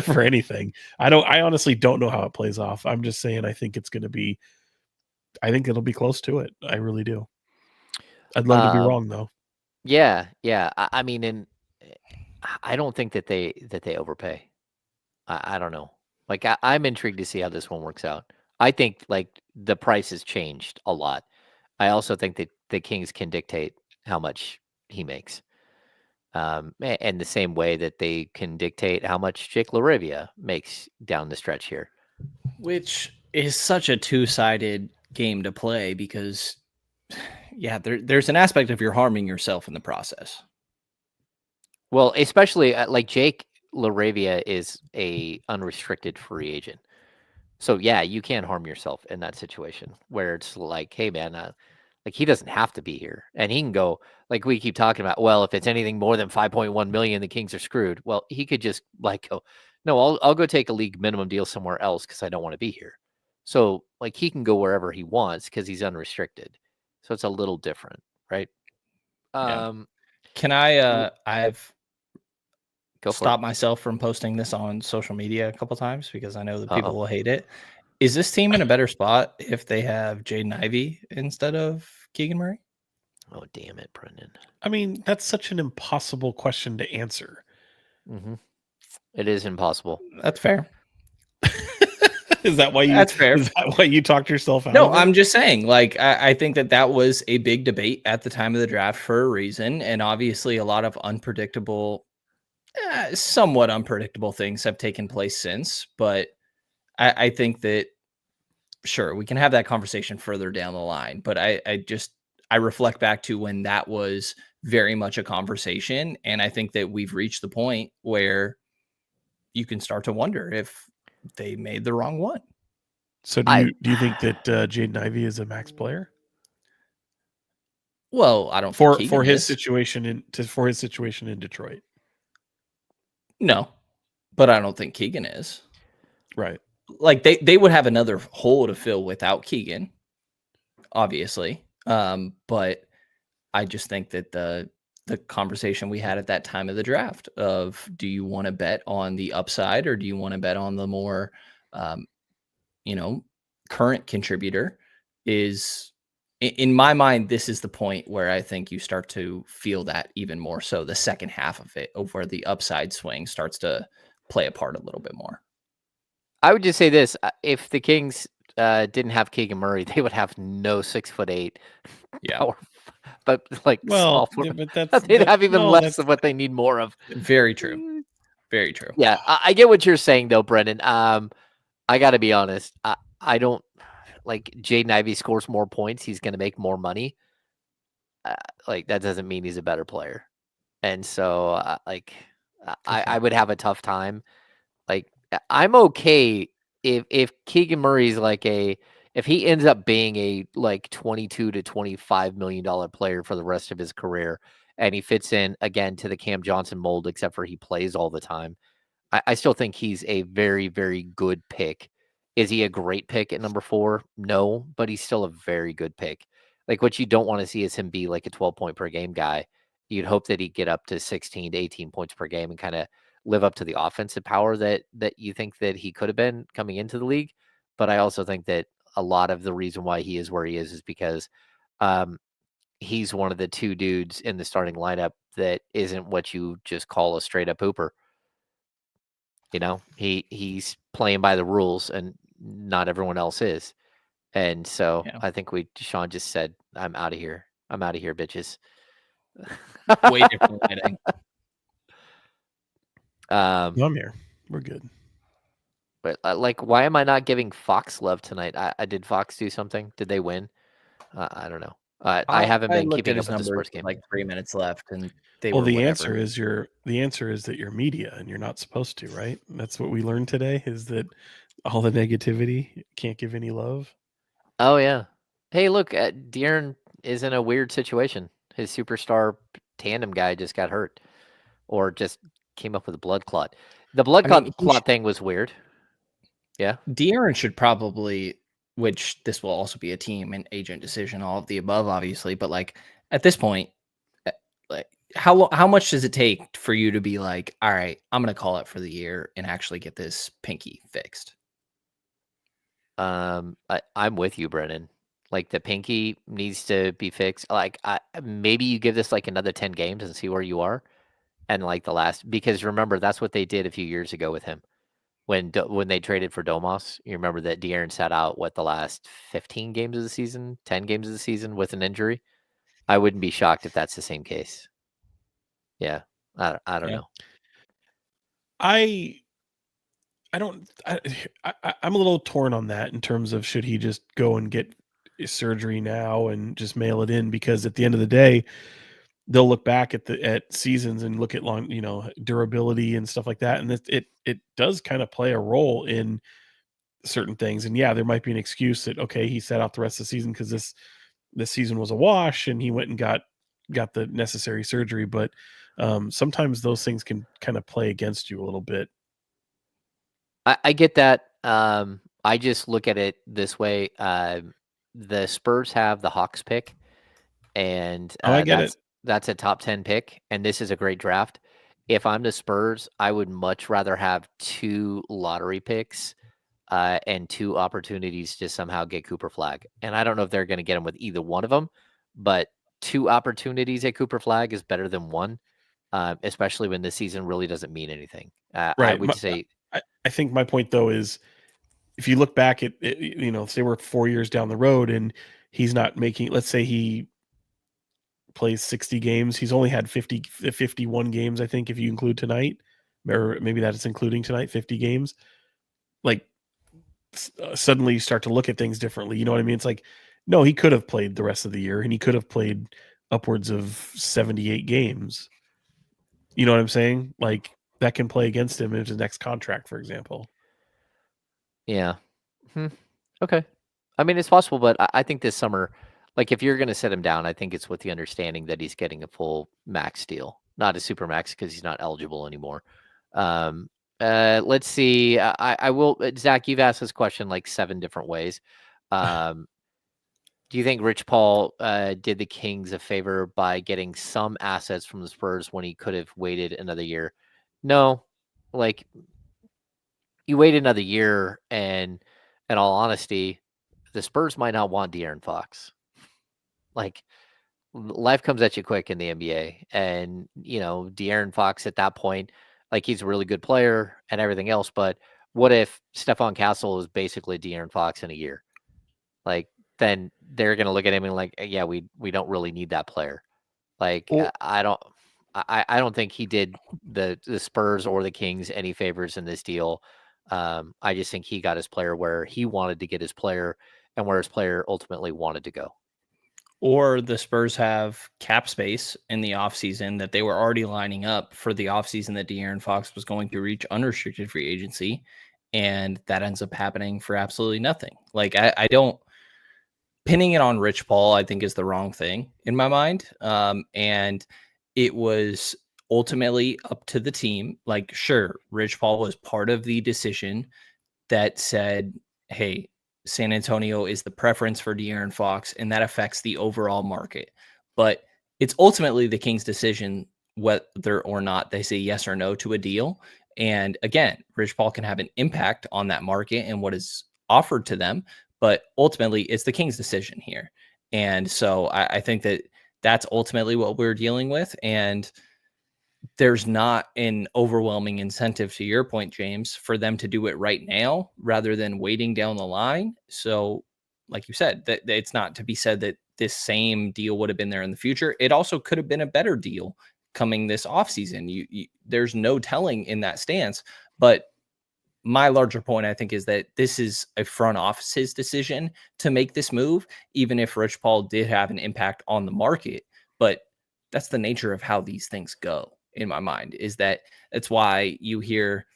B: for anything. I honestly don't know how it plays off. I'm just saying I think it'll be close to it. I really do. I'd love to be wrong though.
A: Yeah. I mean, and I don't think that they overpay. I don't know. Like I'm intrigued to see how this one works out. I think like the price has changed a lot. I also think that the Kings can dictate how much he makes. And the same way that they can dictate how much Jake LaRivia makes down the stretch here.
C: Which is such a two-sided game to play because, yeah, there's an aspect of you're harming yourself in the process.
A: Well, especially like Jake LaRivia is a unrestricted free agent. So, yeah, you can harm yourself in that situation where it's like, hey, man, like he doesn't have to be here. And he can go, like we keep talking about, well, if it's anything more than 5.1 million, the Kings are screwed. Well, he could just like go, no, I'll go take a league minimum deal somewhere else because I don't want to be here. So, like he can go wherever he wants because he's unrestricted. So it's a little different, right?
C: Yeah. Can I've stopped myself from posting this on social media a couple times because I know that people will hate it. Is this team in a better spot if they have Jaden Ivey instead of Keegan Murray?
A: Oh, damn it, Brenden.
B: I mean, that's such an impossible question to answer.
A: Mm-hmm. It is impossible.
C: That's fair.
B: Is that why
C: That's fair.
B: Is that why you talked yourself out?
C: No, I'm just saying, like, I think that was a big debate at the time of the draft for a reason. And obviously a lot of somewhat unpredictable things have taken place since. But I think that, sure, we can have that conversation further down the line. But I reflect back to when that was very much a conversation. And I think that we've reached the point where you can start to wonder if they made the wrong one.
B: So do you think that Jaden Ivey is a max player?
C: Well, I don't
B: for his situation in Detroit.
C: No, but I don't think Keegan is.
B: Right.
C: Like they would have another hole to fill without Keegan, obviously. But I just think that the conversation we had at that time of the draft of, do you want to bet on the upside or do you want to bet on the more, current contributor? Is in my mind, this is the point where I think you start to feel that even more so the second half of it, of where the upside swing starts to play a part a little bit more.
A: I would just say this: if the Kings didn't have Keegan Murray, they would have no 6'8" power, but small forward.
B: but
A: They'd have even less of what they need more of.
C: Very true. Very true.
A: Yeah, I get what you're saying though, Brenden. I got to be honest. I don't like Jaden Ivey scores more points. He's going to make more money. That doesn't mean he's a better player. And so I would have a tough time. I'm okay if Keegan Murray's if he ends up being a $22 to $25 million player for the rest of his career, and he fits in again to the Cam Johnson mold, except for he plays all the time. I still think he's a very, very good pick. Is he a great pick at number 4? No, but he's still a very good pick. What you don't want to see is him be a 12-point per game guy. You'd hope that he'd get up to 16 to 18 points per game and kind of live up to the offensive power that you think that he could have been coming into the league. But I also think that a lot of the reason why he is where he is because he's one of the 2 dudes in the starting lineup that isn't what you just call a straight up hooper. He's playing by the rules and not everyone else is. And so I think Sean just said, I'm out of here. I'm out of here, bitches.
C: Way different lighting.
B: I'm here. We're good.
A: But why am I not giving Fox love tonight? I did Fox do something? Did they win? I don't know. I haven't been keeping up with the Spurs game.
C: 3 minutes left, and they
B: well,
C: were
B: the
C: whatever.
B: answer is that you're media and you're not supposed to, right? That's what we learned today, is that all the negativity, can't give any love.
A: Oh yeah. Hey, look, De'Aaron is in a weird situation. His superstar tandem guy just got hurt, or just came up with a blood clot. The blood clot thing was weird. Yeah.
C: De'Aaron should probably, which this will also be a team and agent decision, all of the above, obviously. But at this point, how much does it take for you to be all right, I'm going to call it for the year and actually get this pinky fixed?
A: I'm with you, Brennan. The pinky needs to be fixed. Maybe you give this another 10 games and see where you are. And because remember, that's what they did a few years ago with him. When they traded for Domas, you remember that De'Aaron sat out the last 15 games of the season, 10 games of the season with an injury. I wouldn't be shocked if that's the same case. Yeah, I don't know.
B: I'm a little torn on that in terms of, should he just go and get surgery now and just mail it in? Because at the end of the day, they'll look back at seasons and look at long, durability and stuff like that, and it does kind of play a role in certain things. And yeah, there might be an excuse that, okay, he sat out the rest of the season because this season was a wash and he went and got the necessary surgery. But sometimes those things can kind of play against you a little bit.
A: I get that. I just look at it this way. The Spurs have the Hawks pick, and
B: I get it.
A: That's a top 10 pick, and this is a great draft. If I'm the Spurs, I would much rather have 2 lottery picks and 2 opportunities to somehow get Cooper Flagg. And I don't know if they're going to get him with either one of them, but 2 opportunities at Cooper Flagg is better than 1, especially when this season really doesn't mean anything.
B: Right.
A: I would say...
B: I think my point, though, is if you look back at, say we're 4 years down the road and he's not making, let's say he plays 60 games. He's only had 51 games, I think, if you include tonight, or maybe that's including tonight, 50 games. Suddenly you start to look at things differently. You know what I mean? It's no, he could have played the rest of the year and he could have played upwards of 78 games. You know what I'm saying? That can play against him in his next contract, for example.
A: Yeah. Okay. I mean, it's possible, but I think this summer, if you're going to set him down, I think it's with the understanding that he's getting a full max deal, not a super max because he's not eligible anymore. Let's see. I will, Zach, you've asked this question 7 different ways. Do you think Rich Paul did the Kings a favor by getting some assets from the Spurs when he could have waited another year? No. Like, you wait another year, and in all honesty, the Spurs might not want De'Aaron Fox. Like, life comes at you quick in the NBA. And, De'Aaron Fox at that point, like, he's a really good player and everything else. But what if Stephon Castle is basically De'Aaron Fox in a year? Like, then they're going to look at him and like, yeah, we don't really need that player. Like,
C: Well,
A: I don't think he did the Spurs or the Kings any favors in this deal. I just think he got his player where he wanted to get his player and where his player ultimately wanted to go.
C: Or the Spurs have cap space in the offseason that they were already lining up for the offseason that De'Aaron Fox was going to reach unrestricted free agency. And that ends up happening for absolutely nothing. Like, I don't, pinning it on Rich Paul, I think, is the wrong thing in my mind. And it was ultimately up to the team. Like, sure, Rich Paul was part of the decision that said, hey, San Antonio is the preference for De'Aaron Fox, and that affects the overall market. But it's ultimately the Kings' decision whether or not they say yes or no to a deal. And again, Rich Paul can have an impact on that market and what is offered to them, but ultimately it's the Kings' decision here. And so I think that that's ultimately what we're dealing with. And there's not an overwhelming incentive, to your point, James, for them to do it right now rather than waiting down the line. So, like you said, that it's not to be said that this same deal would have been there in the future. It also could have been a better deal coming this offseason. There's no telling in that stance. But my larger point, I think, is that this is a front office's decision to make this move, even if Rich Paul did have an impact on the market. But that's the nature of how these things go. In my mind, is that it's why you hear,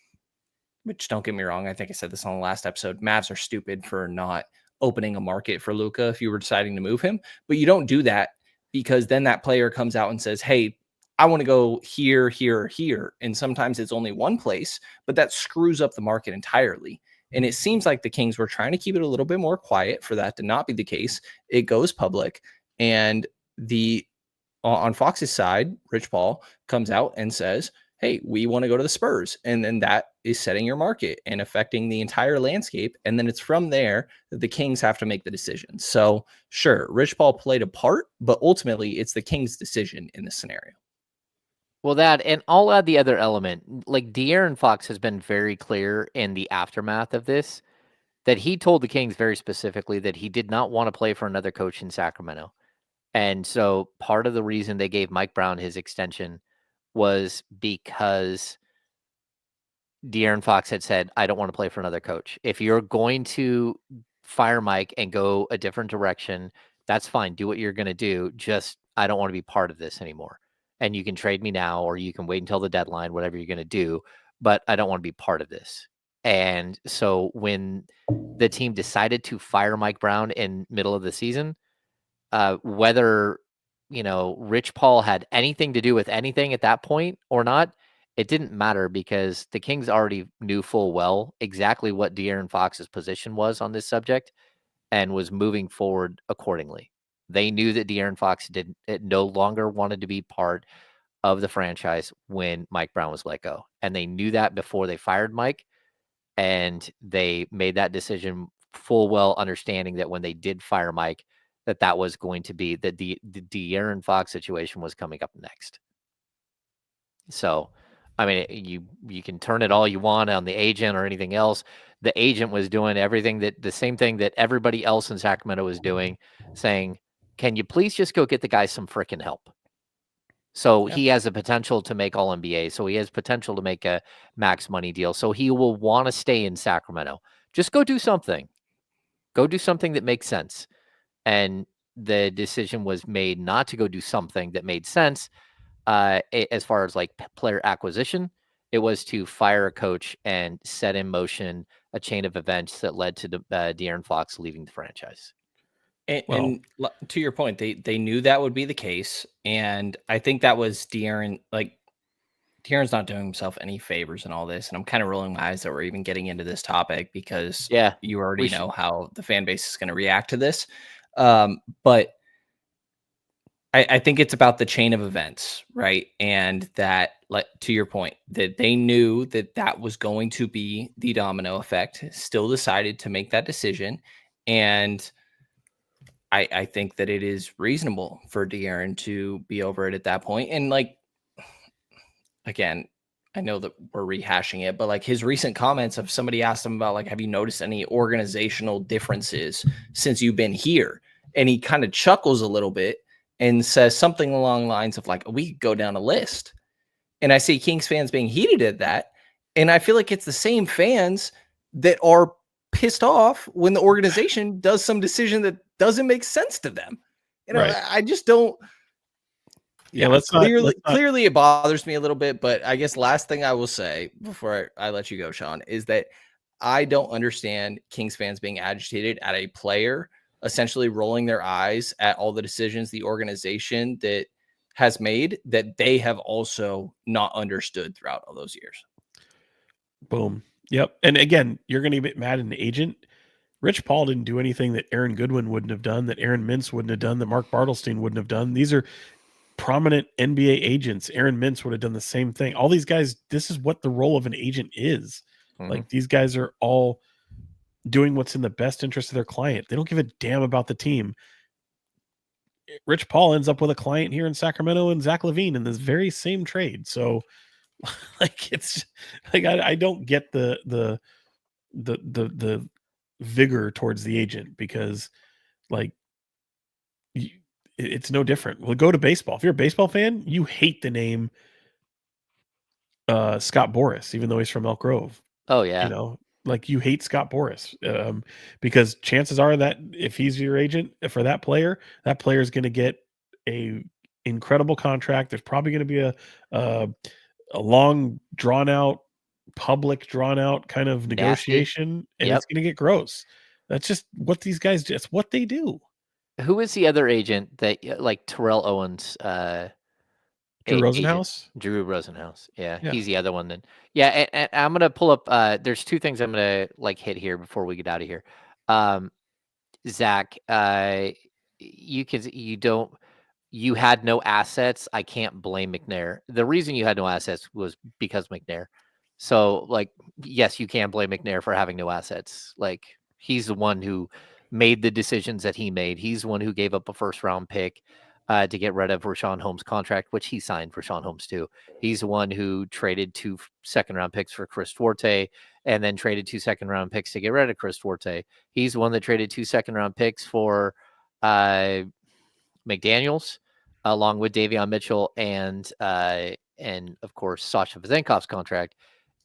C: which don't get me wrong, I think I said this on the last episode, Mavs are stupid for not opening a market for Luka if you were deciding to move him. But you don't do that because then that player comes out and says, hey, I want to go here, here, or here. And sometimes it's only one place, but that screws up the market entirely. And it seems like the Kings were trying to keep it a little bit more quiet for that to not be the case. It goes public, and on Fox's side, Rich Paul comes out and says, hey, we want to go to the Spurs. And then that is setting your market and affecting the entire landscape. And then it's from there that the Kings have to make the decision. So sure, Rich Paul played a part, but ultimately it's the Kings' decision in this scenario.
A: Well, that, and I'll add the other element. Like, De'Aaron Fox has been very clear in the aftermath of this that he told the Kings very specifically that he did not want to play for another coach in Sacramento. And so part of the reason they gave Mike Brown his extension was because De'Aaron Fox had said, I don't want to play for another coach. If you're going to fire Mike and go a different direction, that's fine. Do what you're going to do. Just, I don't want to be part of this anymore. And you can trade me now, or you can wait until the deadline, whatever you're going to do. But I don't want to be part of this. And so when the team decided to fire Mike Brown in middle of the season, whether, Rich Paul had anything to do with anything at that point or not, it didn't matter because the Kings already knew full well exactly what De'Aaron Fox's position was on this subject and was moving forward accordingly. They knew that De'Aaron Fox no longer wanted to be part of the franchise when Mike Brown was let go. And they knew that before they fired Mike, and they made that decision full well understanding that when they did fire Mike, that was going to be that the De'Aaron Fox situation was coming up next. So, I mean, you can turn it all you want on the agent or anything else. The agent was doing the same thing that everybody else in Sacramento was doing, saying, can you please just go get the guy some freaking help? So he has the potential to make all NBA. So he has potential to make a max money deal. So he will want to stay in Sacramento. Just go do something. Go do something that makes sense. And the decision was made not to go do something that made sense as far as like player acquisition. It was to fire a coach and set in motion a chain of events that led to De'Aaron Fox leaving the franchise.
C: And to your point, they knew that would be the case. And I think that was De'Aaron. Like, De'Aaron's not doing himself any favors in all this. And I'm kind of rolling my eyes that we're even getting into this topic because you already know how the fan base is going to react to this. But I think it's about the chain of events, right? And that, like, to your point, that they knew that that was going to be the domino effect, still decided to make that decision. And I think that it is reasonable for De'Aaron to be over it at that point. And, like, again, I know that we're rehashing it, but like his recent comments of somebody asked him about, like, have you noticed any organizational differences since you've been here? And he kind of chuckles a little bit and says something along the lines of, like, we could go down a list. And I see Kings fans being heated at that. And I feel like it's the same fans that are pissed off when the organization does some decision that doesn't make sense to them. You know,
B: Right.
C: I just don't.
B: Yeah,
C: Clearly it bothers me a little bit, but I guess last thing I will say before I let you go, Sean, is that I don't understand Kings fans being agitated at a player essentially rolling their eyes at all the decisions the organization that has made that they have also not understood throughout all those years.
B: Boom. Yep. And again, you're going to get mad at an agent. Rich Paul didn't do anything that Aaron Goodwin wouldn't have done, that Aaron Mintz wouldn't have done, that Mark Bartelstein wouldn't have done. These are prominent NBA agents. Aaron Mintz would have done the same thing. All these guys, this is what the role of an agent is. Like, these guys are all doing what's in the best interest of their client. They don't give a damn about the team. Rich Paul ends up with a client here in Sacramento and Zach LaVine in this very same trade. So, like, it's like I don't get the vigor towards the agent, because, like, it's no different. We'll go to baseball. If you're a baseball fan, you hate the name Scott Boras, even though he's from Elk Grove.
A: Oh yeah.
B: You know, like, you hate Scott Boras because chances are that if he's your agent for that player is going to get a incredible contract. There's probably going to be a long drawn out kind of negotiation, and it's going to get gross. That's just what these guys do. It's what they do.
A: Who is the other agent that, like, Terrell Owens?
B: Drew Rosenhaus?
A: Drew Rosenhaus. Yeah,
B: Yeah.
A: he's the other one then. Yeah, and I'm gonna pull up. There's two things I'm gonna, like, hit here before we get out of here. Zach, you had no assets. I can't blame McNair. The reason you had no assets was because McNair. So, like, yes, you can blame McNair for having no assets. Like, he's the one who made the decisions that he made. He's the one who gave up a first-round pick to get rid of Rashawn Holmes' contract, which he signed Rashawn Holmes too. He's the one who traded 2 second-round picks for Chris Duarte, and then traded 2 second-round picks to get rid of Chris Duarte. He's the one that traded 2 second-round picks for McDaniels, along with Davion Mitchell and of course Sasha Vezenkov's contract,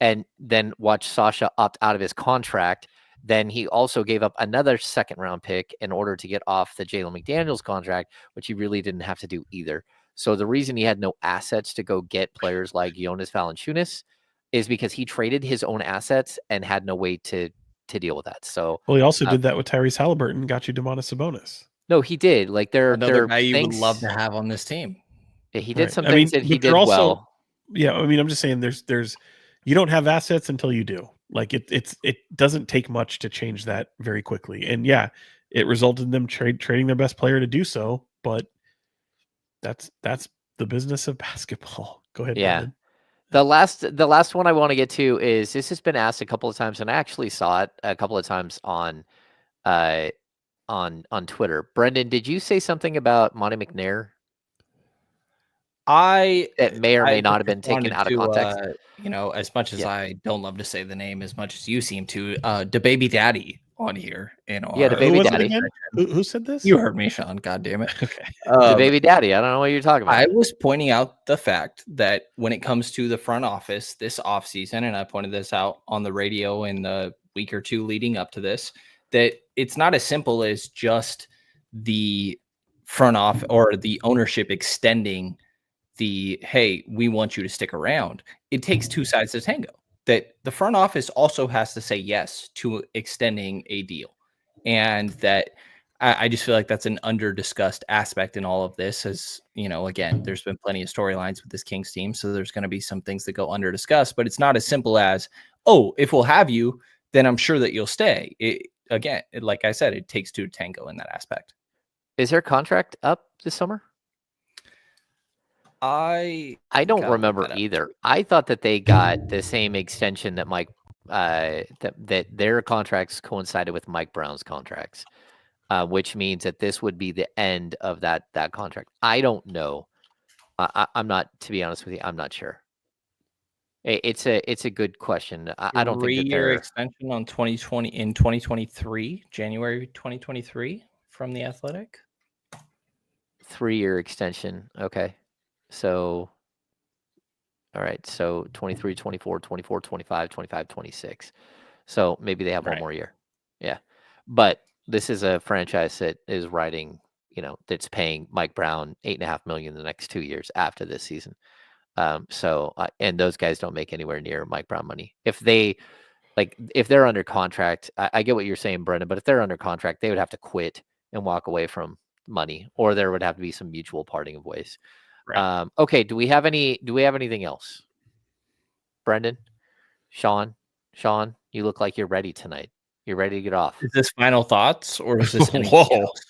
A: and then watch Sasha opt out of his contract. Then he also gave up another second-round pick in order to get off the Jalen McDaniels contract, which he really didn't have to do either. So the reason he had no assets to go get players like Jonas Valanciunas is because he traded his own assets and had no way to deal with that. So,
B: well, he also did that with Tyrese Halliburton, got you Domantas Sabonis.
A: No, he did. Like,
C: another guy you would love to have on this team.
A: He did some things that he did
B: also,
A: well.
B: Yeah, I mean, I'm just saying, there's you don't have assets until you do. Like, it doesn't take much to change that very quickly. And yeah, it resulted in them trading their best player to do so. But that's the business of basketball. Go ahead.
A: Yeah.
B: Brenden.
A: The last one I want to get to is, this has been asked a couple of times, and I actually saw it a couple of times on Twitter. Brenden, did you say something about Monty McNair that may or may not have been taken out of context?
C: As much as I don't love to say the name as much as you seem to, the baby daddy on here.
A: The baby daddy.
B: Who said this?
C: You heard me, Sean. God damn it.
B: Okay.
A: The baby daddy. I don't know what you're talking about.
C: I was pointing out the fact that when it comes to the front office this offseason, and I pointed this out on the radio in the week or two leading up to this, that it's not as simple as just the front office or the ownership extending the, hey, we want you to stick around. It takes two sides to tango. That the front office also has to say yes to extending a deal. And that I just feel like that's an under-discussed aspect in all of this. As again, there's been plenty of storylines with this Kings team, so there's going to be some things that go under-discussed, but it's not as simple as, oh, if we'll have you, then I'm sure that you'll stay. Like I said, it takes two to tango in that aspect.
A: Is their contract up this summer?
C: I
A: don't
C: gotta look
A: remember
C: that up.
A: either. I thought that they got the same extension that Mike, that their contracts coincided with Mike Brown's contracts, which means that this would be the end of that contract. I don't know. I'm not, to be honest with you, I'm not sure. It's a good question. I don't think that
C: 3-year
A: they're
C: extension on 2023, January 2023 from The Athletic.
A: 3-year extension. Okay. So, all right. So 23, 24, 24, 25, 25, 26. So maybe they have one
B: Right.
A: more year. Yeah. But this is a franchise that is riding, that's paying Mike Brown $8.5 million the next 2 years after this season. So and those guys don't make anywhere near Mike Brown money. If they're under contract, I get what you're saying, Brendan, but if they're under contract, they would have to quit and walk away from money, or there would have to be some mutual parting of ways.
C: Right.
A: Okay. Do we have anything else? Brendan, Sean, you look like you're ready tonight. You're ready to get off.
C: Is this final thoughts or is this anything
B: Whoa.
C: else?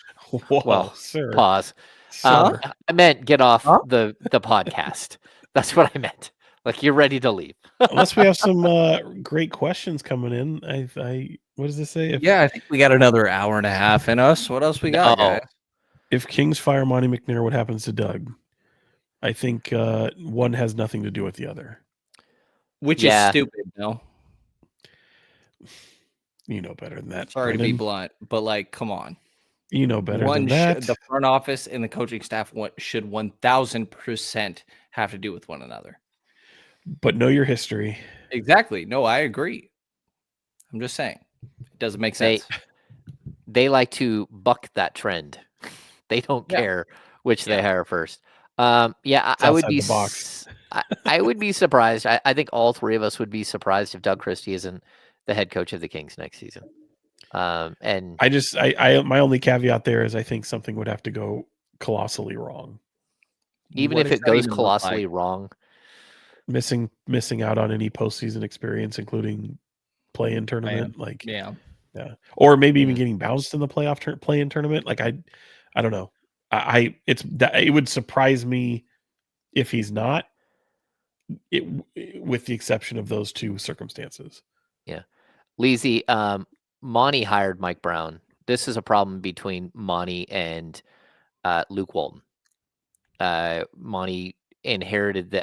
B: Whoa,
A: Well,
B: sir.
A: Pause.
B: Sir.
A: I meant get off
C: Huh?
A: the podcast. That's what I meant. Like you're ready to leave.
B: Unless we have some great questions coming in. I what does this say?
C: Yeah, I think we got another hour and a half in us. What else we got,
A: No.
C: guys?
B: If Kings fire Monty McNair, what happens to Doug? I think one has nothing to do with the other.
C: Which
A: Yeah.
C: is stupid, though.
B: You know better than that.
C: Sorry to be
B: Brendan.
C: blunt, but like, come on.
B: You know better than that.
C: The front office and the coaching staff should 1000% have to do with one another.
B: But know your history.
C: Exactly. No, I agree. I'm just saying. It doesn't make sense.
A: They like to buck that trend. They don't
C: Yeah.
A: care which they
C: Yeah.
A: hire first. I would
B: outside
A: be
B: the box.
A: I would be surprised. I think all three of us would be surprised if Doug Christie isn't the head coach of the Kings next season. And
B: I my only caveat there is I think something would have to go colossally wrong.
A: even
C: What
A: if
C: does
A: it
C: that
A: goes
C: even look
A: colossally
C: like?
A: wrong,
B: Missing out on any postseason experience, including play-in tournament, like
C: Yeah.
B: or maybe even
A: Mm.
B: getting bounced in the play-in tournament. Like I don't know. It would surprise me if he's not. With the exception of those two circumstances.
A: Leezy, Monty hired Mike Brown. This is a problem between Monty and Luke Walton. Monty inherited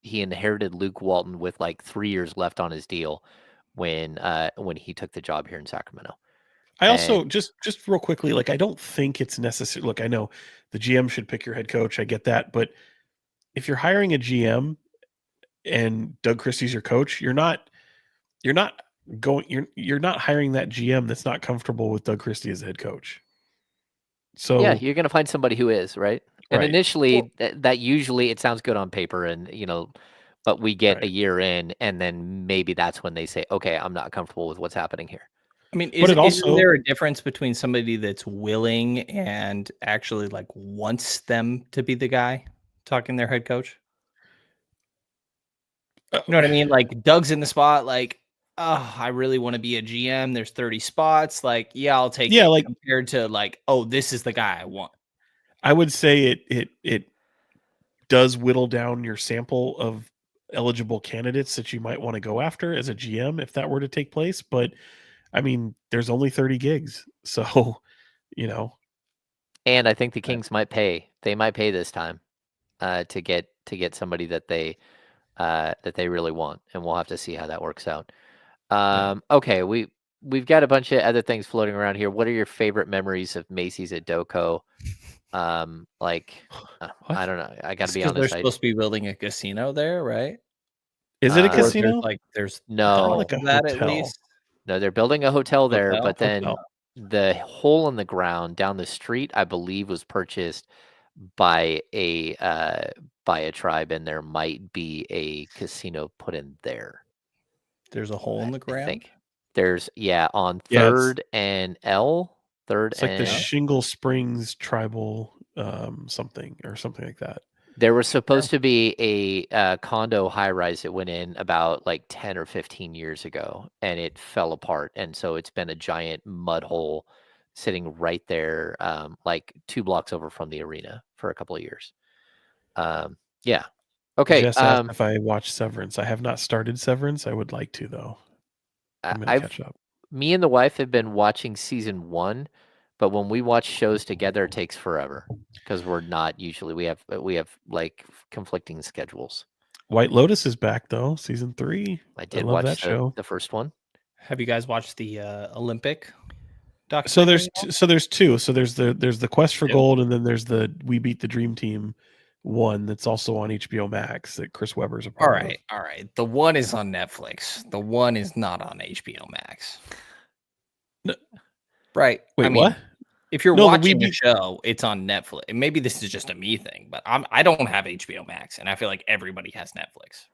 A: he inherited Luke Walton with like 3 years left on his deal when he took the job here in Sacramento.
B: I also just real quickly, like I don't think it's necessary. Look, I know the GM should pick your head coach. I get that, but if you're hiring a GM and Doug Christie's your coach, you're not hiring that GM that's not comfortable with Doug Christie as head coach. So
A: yeah, you're going to find somebody who is, right? And
B: Right.
A: initially that usually it sounds good on paper and but we get
B: Right.
A: a year in and then maybe that's when they say, "Okay, I'm not comfortable with what's happening here."
C: I mean,
B: But
C: isn't there a difference between somebody that's willing and actually like wants them to be the guy talking their head coach? You know what I mean? Like Doug's in the spot, like, oh, I really want to be a GM. There's 30 spots. Like, yeah, I'll take it.
B: like
C: Compared to like, oh, this is the guy I want.
B: I would say it does whittle down your sample of eligible candidates that you might want to go after as a GM if that were to take place. But I mean, there's only 30 gigs. So,
A: And I think the Kings might pay. They might pay this time to get somebody that they really want, and we'll have to see how that works out. Okay, we've got a bunch of other things floating around here. What are your favorite memories of Macy's at Doco? I don't know. I got to be honest.
C: They're supposed to be building a casino there, right?
B: Is it a
A: Or
B: casino?
C: There's
A: no,
B: like a
C: that
B: hotel.
C: at least.
A: No, they're building a hotel there,
C: Hotel?
A: but then
B: Hotel.
A: the hole in the ground down the street, I believe, was purchased by a tribe, and there might be a casino put in there.
C: There's a hole in the
A: I
C: ground.
A: think there's on
B: Yeah,
A: 3rd and L.
B: It's like the Shingle Springs Tribal something like that.
A: There was supposed to be a condo high rise that went in about like 10 or 15 years ago, and it fell apart, and so it's been a giant mud hole sitting right there, like 2 blocks over from the arena for a couple of years. Yeah. Okay.
B: Jess asked if I watched Severance. I have not started Severance. I would like to, though. I'm going to catch up.
A: Me and the wife have been watching season 1, but when we watch shows together, it takes forever because we're not usually, we have like conflicting schedules.
B: White Lotus is back though, season 3.
A: I did
B: love
A: watch
B: that show.
A: The first one.
C: Have you guys watched the Olympic documentary?
B: So there's two. So there's the Quest for Gold, and then there's the We Beat the Dream Team one that's also on HBO Max that Chris Webber's a part of.
C: All right. The one is on Netflix. The one is not on HBO Max.
B: No.
C: Right.
B: Wait, what?
C: If you're watching the show, it's on Netflix. And maybe this is just a me thing, but I don't have HBO Max, and I feel like everybody has Netflix.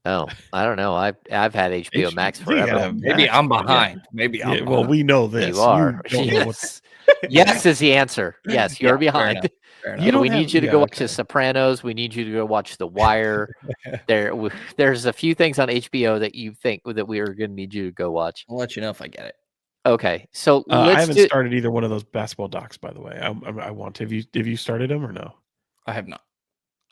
A: Oh, I don't know. I've had HBO Max forever.
C: Maybe I'm behind. Maybe I'm behind.
B: Well, we know this.
A: You are. Yes is the answer. Yes, you're behind.
C: Fair enough.
A: We need you to go watch The Sopranos. We need you to go watch The Wire. There's a few things on HBO that you think that we are going to need you to go watch.
C: I'll let you know if I get it.
A: Okay, so
B: I haven't started either one of those basketball docs, by the way. I want to. Have you started them or no?
C: I have not.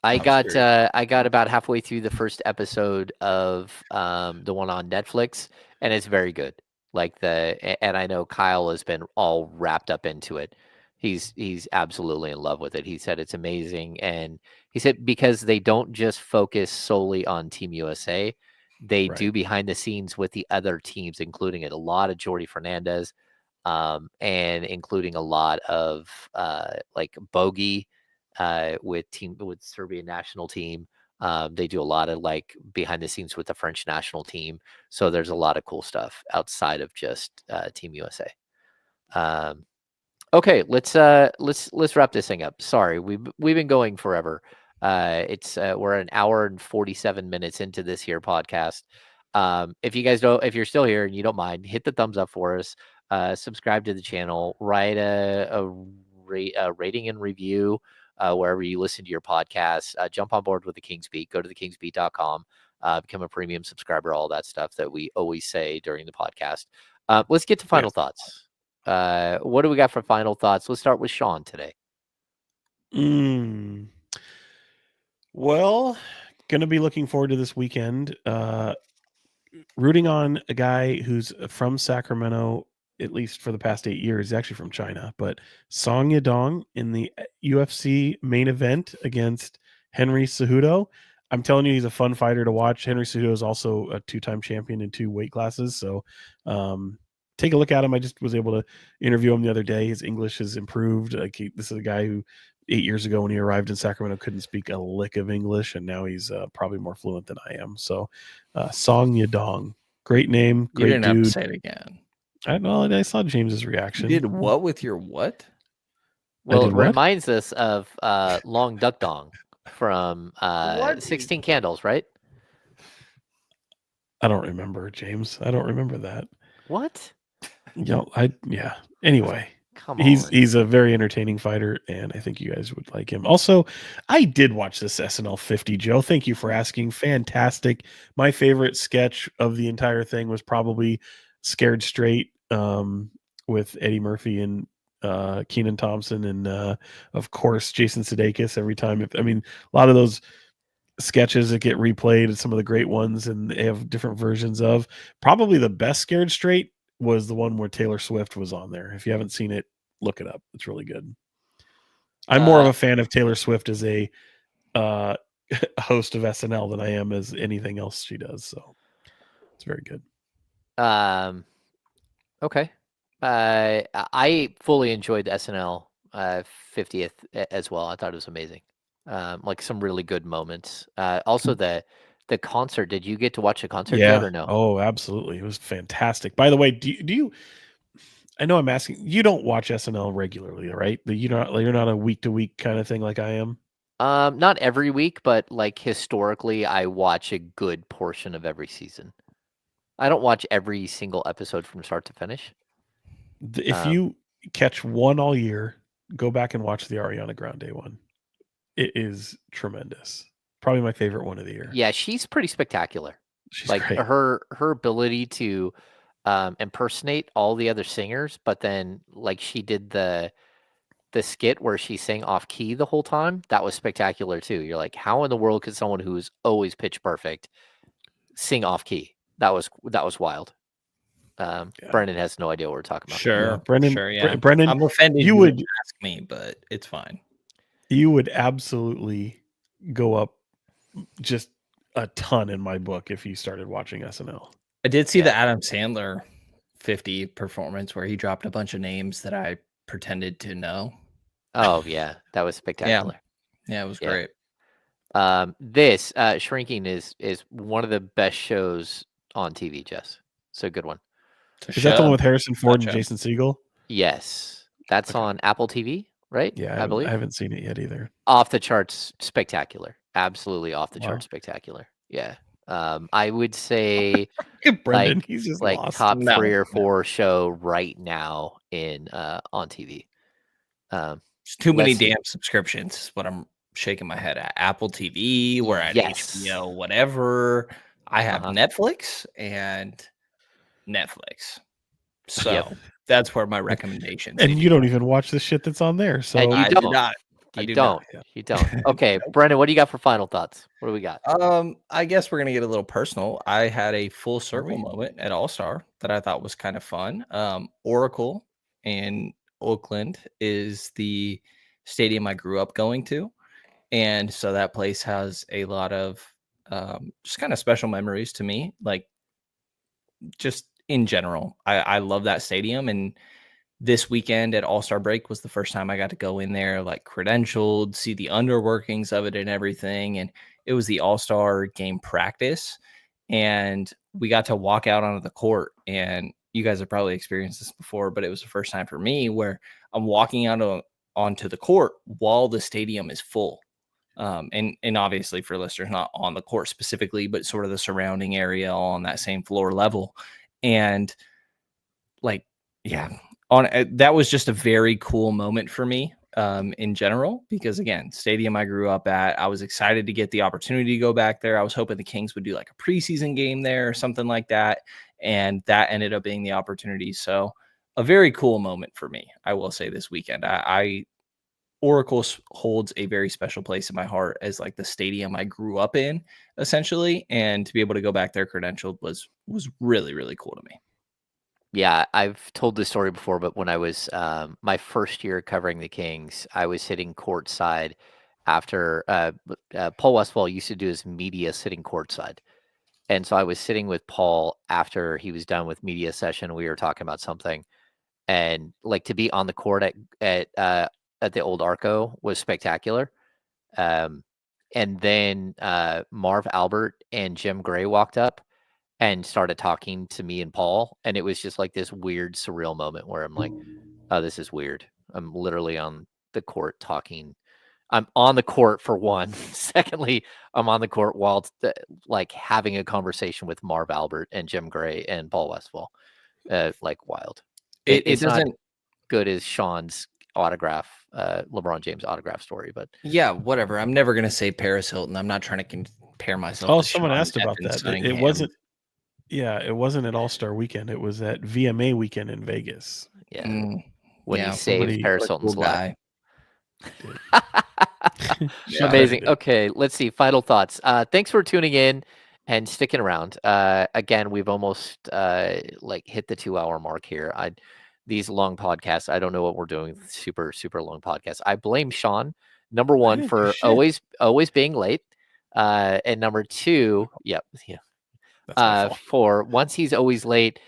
A: I got about halfway through the first episode of the one on Netflix, and it's very good. And I know Kyle has been all wrapped up into it. He's absolutely in love with it. He said it's amazing, and he said because they don't just focus solely on Team USA, they do behind the scenes with the other teams, including a lot of Jordi Fernandez, and including a lot of like Bogey. With Serbian national team. They do a lot of like behind the scenes with the French national team. So there's a lot of cool stuff outside of just Team USA. Okay, let's wrap this thing up. Sorry, we've been going forever. We're an hour and 47 minutes into this here podcast. If you guys if you're still here and you don't mind, hit the thumbs up for us. Subscribe to the channel. Write a rating and review. Wherever you listen to your podcast, jump on board with the Kings Beat. Go to thekingsbeat.com, become a premium subscriber, all that stuff that we always say during the podcast. Let's get to final thoughts. What do we got for final thoughts? Let's start with Sean today.
B: Well, going to be looking forward to this weekend. Rooting on a guy who's from Sacramento, at least for the past 8 years. He's actually from China, but Song Yadong in the UFC main event against Henry Cejudo. I'm telling you, he's a fun fighter to watch. Henry Cejudo is also a 2-time champion in 2 weight classes. So take a look at him. I just was able to interview him the other day. His English has improved. This is a guy who 8 years ago when he arrived in Sacramento couldn't speak a lick of English, and now he's probably more fluent than I am. So Song Yadong, great name, great
C: you didn't
B: dude.
C: Have to say it again.
B: I saw James's reaction.
C: You did what with your what?
A: Well, it reminds us of Long Duck Dong from 16 Candles, right?
B: I don't remember, James. I don't remember that.
A: What?
B: Yeah. Anyway,
A: come on.
B: He's a very entertaining fighter, and I think you guys would like him. Also, I did watch this SNL 50, Joe. Thank you for asking. Fantastic. My favorite sketch of the entire thing was probably Scared Straight with Eddie Murphy and Kenan Thompson and of course Jason Sudeikis every time. A lot of those sketches that get replayed, some of the great ones, and they have different versions of. Probably the best Scared Straight was the one where Taylor Swift was on there. If you haven't seen it, look it up. It's really good. I'm more of a fan of Taylor Swift as a host of SNL than I am as anything else she does. So it's very good.
A: Okay. I fully enjoyed the SNL 50th as well. I thought it was amazing. Like some really good moments. Also the concert. Did you get to watch the concert yet or no?
B: Oh, absolutely. It was fantastic. By the way, do you I know I'm asking, you don't watch SNL regularly, right? You're not a week to week kind of thing like I am.
A: Not every week, but like historically, I watch a good portion of every season. I don't watch every single episode from start to finish.
B: If you catch one all year, go back and watch the Ariana Grande one. It is tremendous. Probably my favorite one of the year.
A: Yeah, she's pretty spectacular.
B: She's
A: like
B: great.
A: her ability to impersonate all the other singers, but then like she did the skit where she sang off key the whole time. That was spectacular too. You're like, how in the world could someone who's always pitch perfect sing off key? That was wild. Brenden has no idea what we're talking about.
C: Sure,
B: Brenden,
C: sure, yeah.
B: Brenden,
C: I'm offended
B: you
C: you
B: would
C: ask me, but it's fine.
B: You would absolutely go up just a ton in my book if you started watching SNL.
C: I did see the Adam Sandler 50 performance where he dropped a bunch of names that I pretended to know.
A: Oh yeah, that was spectacular.
C: Yeah, it was great.
A: This Shrinking is one of the best shows on TV, Jess. It's a good one.
B: Is that the one with Harrison Ford and Jason Segel?
A: Yes, that's on Apple TV, right?
B: Yeah,
A: I believe.
B: I haven't seen it yet either.
A: Off the charts, spectacular. Absolutely off the charts, spectacular. Yeah. I would say
B: Brenden, he's just
A: like
B: lost.
A: top 3 or 4 show right now in on TV.
C: There's too many damn subscriptions is what I'm shaking my head at. Apple TV, we're at HBO, whatever. I have Netflix and Netflix. So that's where my recommendations.
B: And you don't even watch the shit that's on there. So
A: and
C: I do not.
A: You don't. Okay, Brenden, what do you got for final thoughts? What do we got?
C: I guess we're gonna get a little personal. I had a full circle moment at All-Star that I thought was kind of fun. Oracle in Oakland is the stadium I grew up going to, and so that place has a lot of just kind of special memories to me. Like just in general, I love that stadium, and this weekend at All-Star break was the first time I got to go in there, like credentialed, see the underworkings of it and everything. And it was the All-Star game practice. And we got to walk out onto the court. And you guys have probably experienced this before, but it was the first time for me where I'm walking out onto the court while the stadium is full. And obviously for listeners, not on the court specifically, but sort of the surrounding area all on that same floor level. And like, yeah, that was just a very cool moment for me in general, because again, stadium I grew up at, I was excited to get the opportunity to go back there. I was hoping the Kings would do like a preseason game there or something like that. And that ended up being the opportunity. So a very cool moment for me, I will say, this weekend. Oracle holds a very special place in my heart as like the stadium I grew up in, essentially. And to be able to go back there credentialed was really, really cool to me.
A: Yeah, I've told this story before, but when I was my first year covering the Kings, I was sitting courtside after Paul Westphal used to do his media sitting courtside. And so I was sitting with Paul after he was done with media session. We were talking about something, and like to be on the court at the old Arco was spectacular. And then Marv Albert and Jim Gray walked up and started talking to me and Paul. And it was just like this weird, surreal moment where I'm like, oh, this is weird. I'm literally on the court talking. I'm on the court for one. Secondly, I'm on the court while like having a conversation with Marv Albert and Jim Gray and Paul Westphal. Like wild. It's not good as Sean's autograph, LeBron James autograph story, but
C: yeah, whatever. I'm never going to say Paris Hilton. I'm not trying to compare myself.
B: Oh, someone asked about that. It wasn't. Yeah, it wasn't at All-Star weekend. It was at VMA weekend in Vegas.
A: Yeah. When he saved Paris Hilton's life. Amazing. Okay, let's see. Final thoughts. Thanks for tuning in and sticking around. Again, we've almost like hit the 2-hour mark here. These long podcasts, I don't know what we're doing. Super, super long podcasts. I blame Sean, number one, for always being late. And number two, for once he's always late,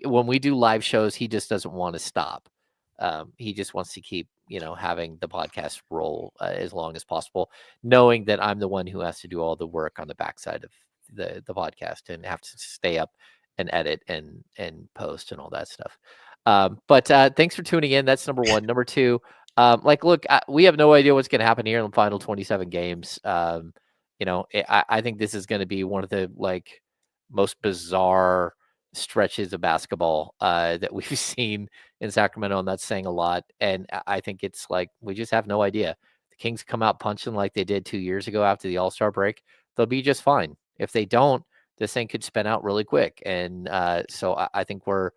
A: when we do live shows, he just doesn't want to stop. He just wants to keep, having the podcast roll as long as possible, knowing that I'm the one who has to do all the work on the backside of the podcast and have to stay up and edit and post and all that stuff. But thanks for tuning in. That's number one. Number two, look, we have no idea what's going to happen here in the final 27 games. I think this is going to be one of the most bizarre stretches of basketball that we've seen in Sacramento, and that's saying a lot. And I think it's we just have no idea. The Kings come out punching like they did 2 years ago after the All-Star break, they'll be just fine. If they don't, this thing could spin out really quick. And so I think we're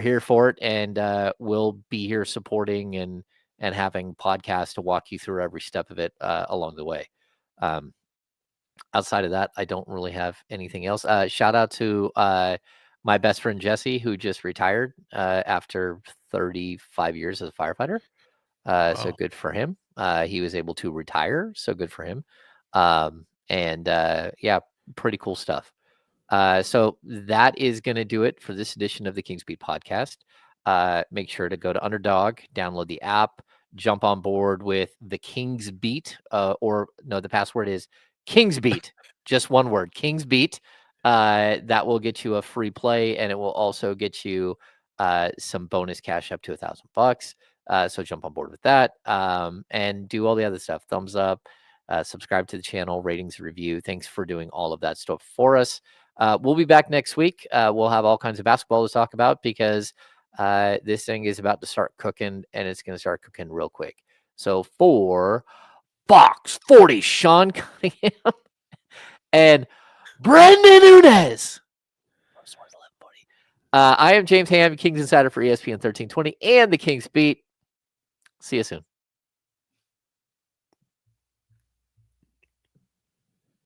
A: here for it, and we'll be here supporting and having podcasts to walk you through every step of it along the way. Outside of that, I don't really have anything else. Shout out to my best friend Jesse, who just retired after 35 years as a firefighter. So good for him. He was able to retire, so good for him. Yeah, pretty cool stuff. So that is going to do it for this edition of the Kings Beat podcast. Make sure to go to Underdog, download the app, jump on board with the Kings Beat, the password is Kings Beat, just one word, Kings Beat. That will get you a free play, and it will also get you some bonus cash up to $1,000. So jump on board with that, and do all the other stuff. Thumbs up, subscribe to the channel, ratings, review. Thanks for doing all of that stuff for us. We'll be back next week. We'll have all kinds of basketball to talk about because this thing is about to start cooking, and it's going to start cooking real quick. So for Box 40, Sean Cunningham and Brenden Nunes. I am James Ham, Kings Insider for ESPN 1320 and the Kings Beat. See you soon.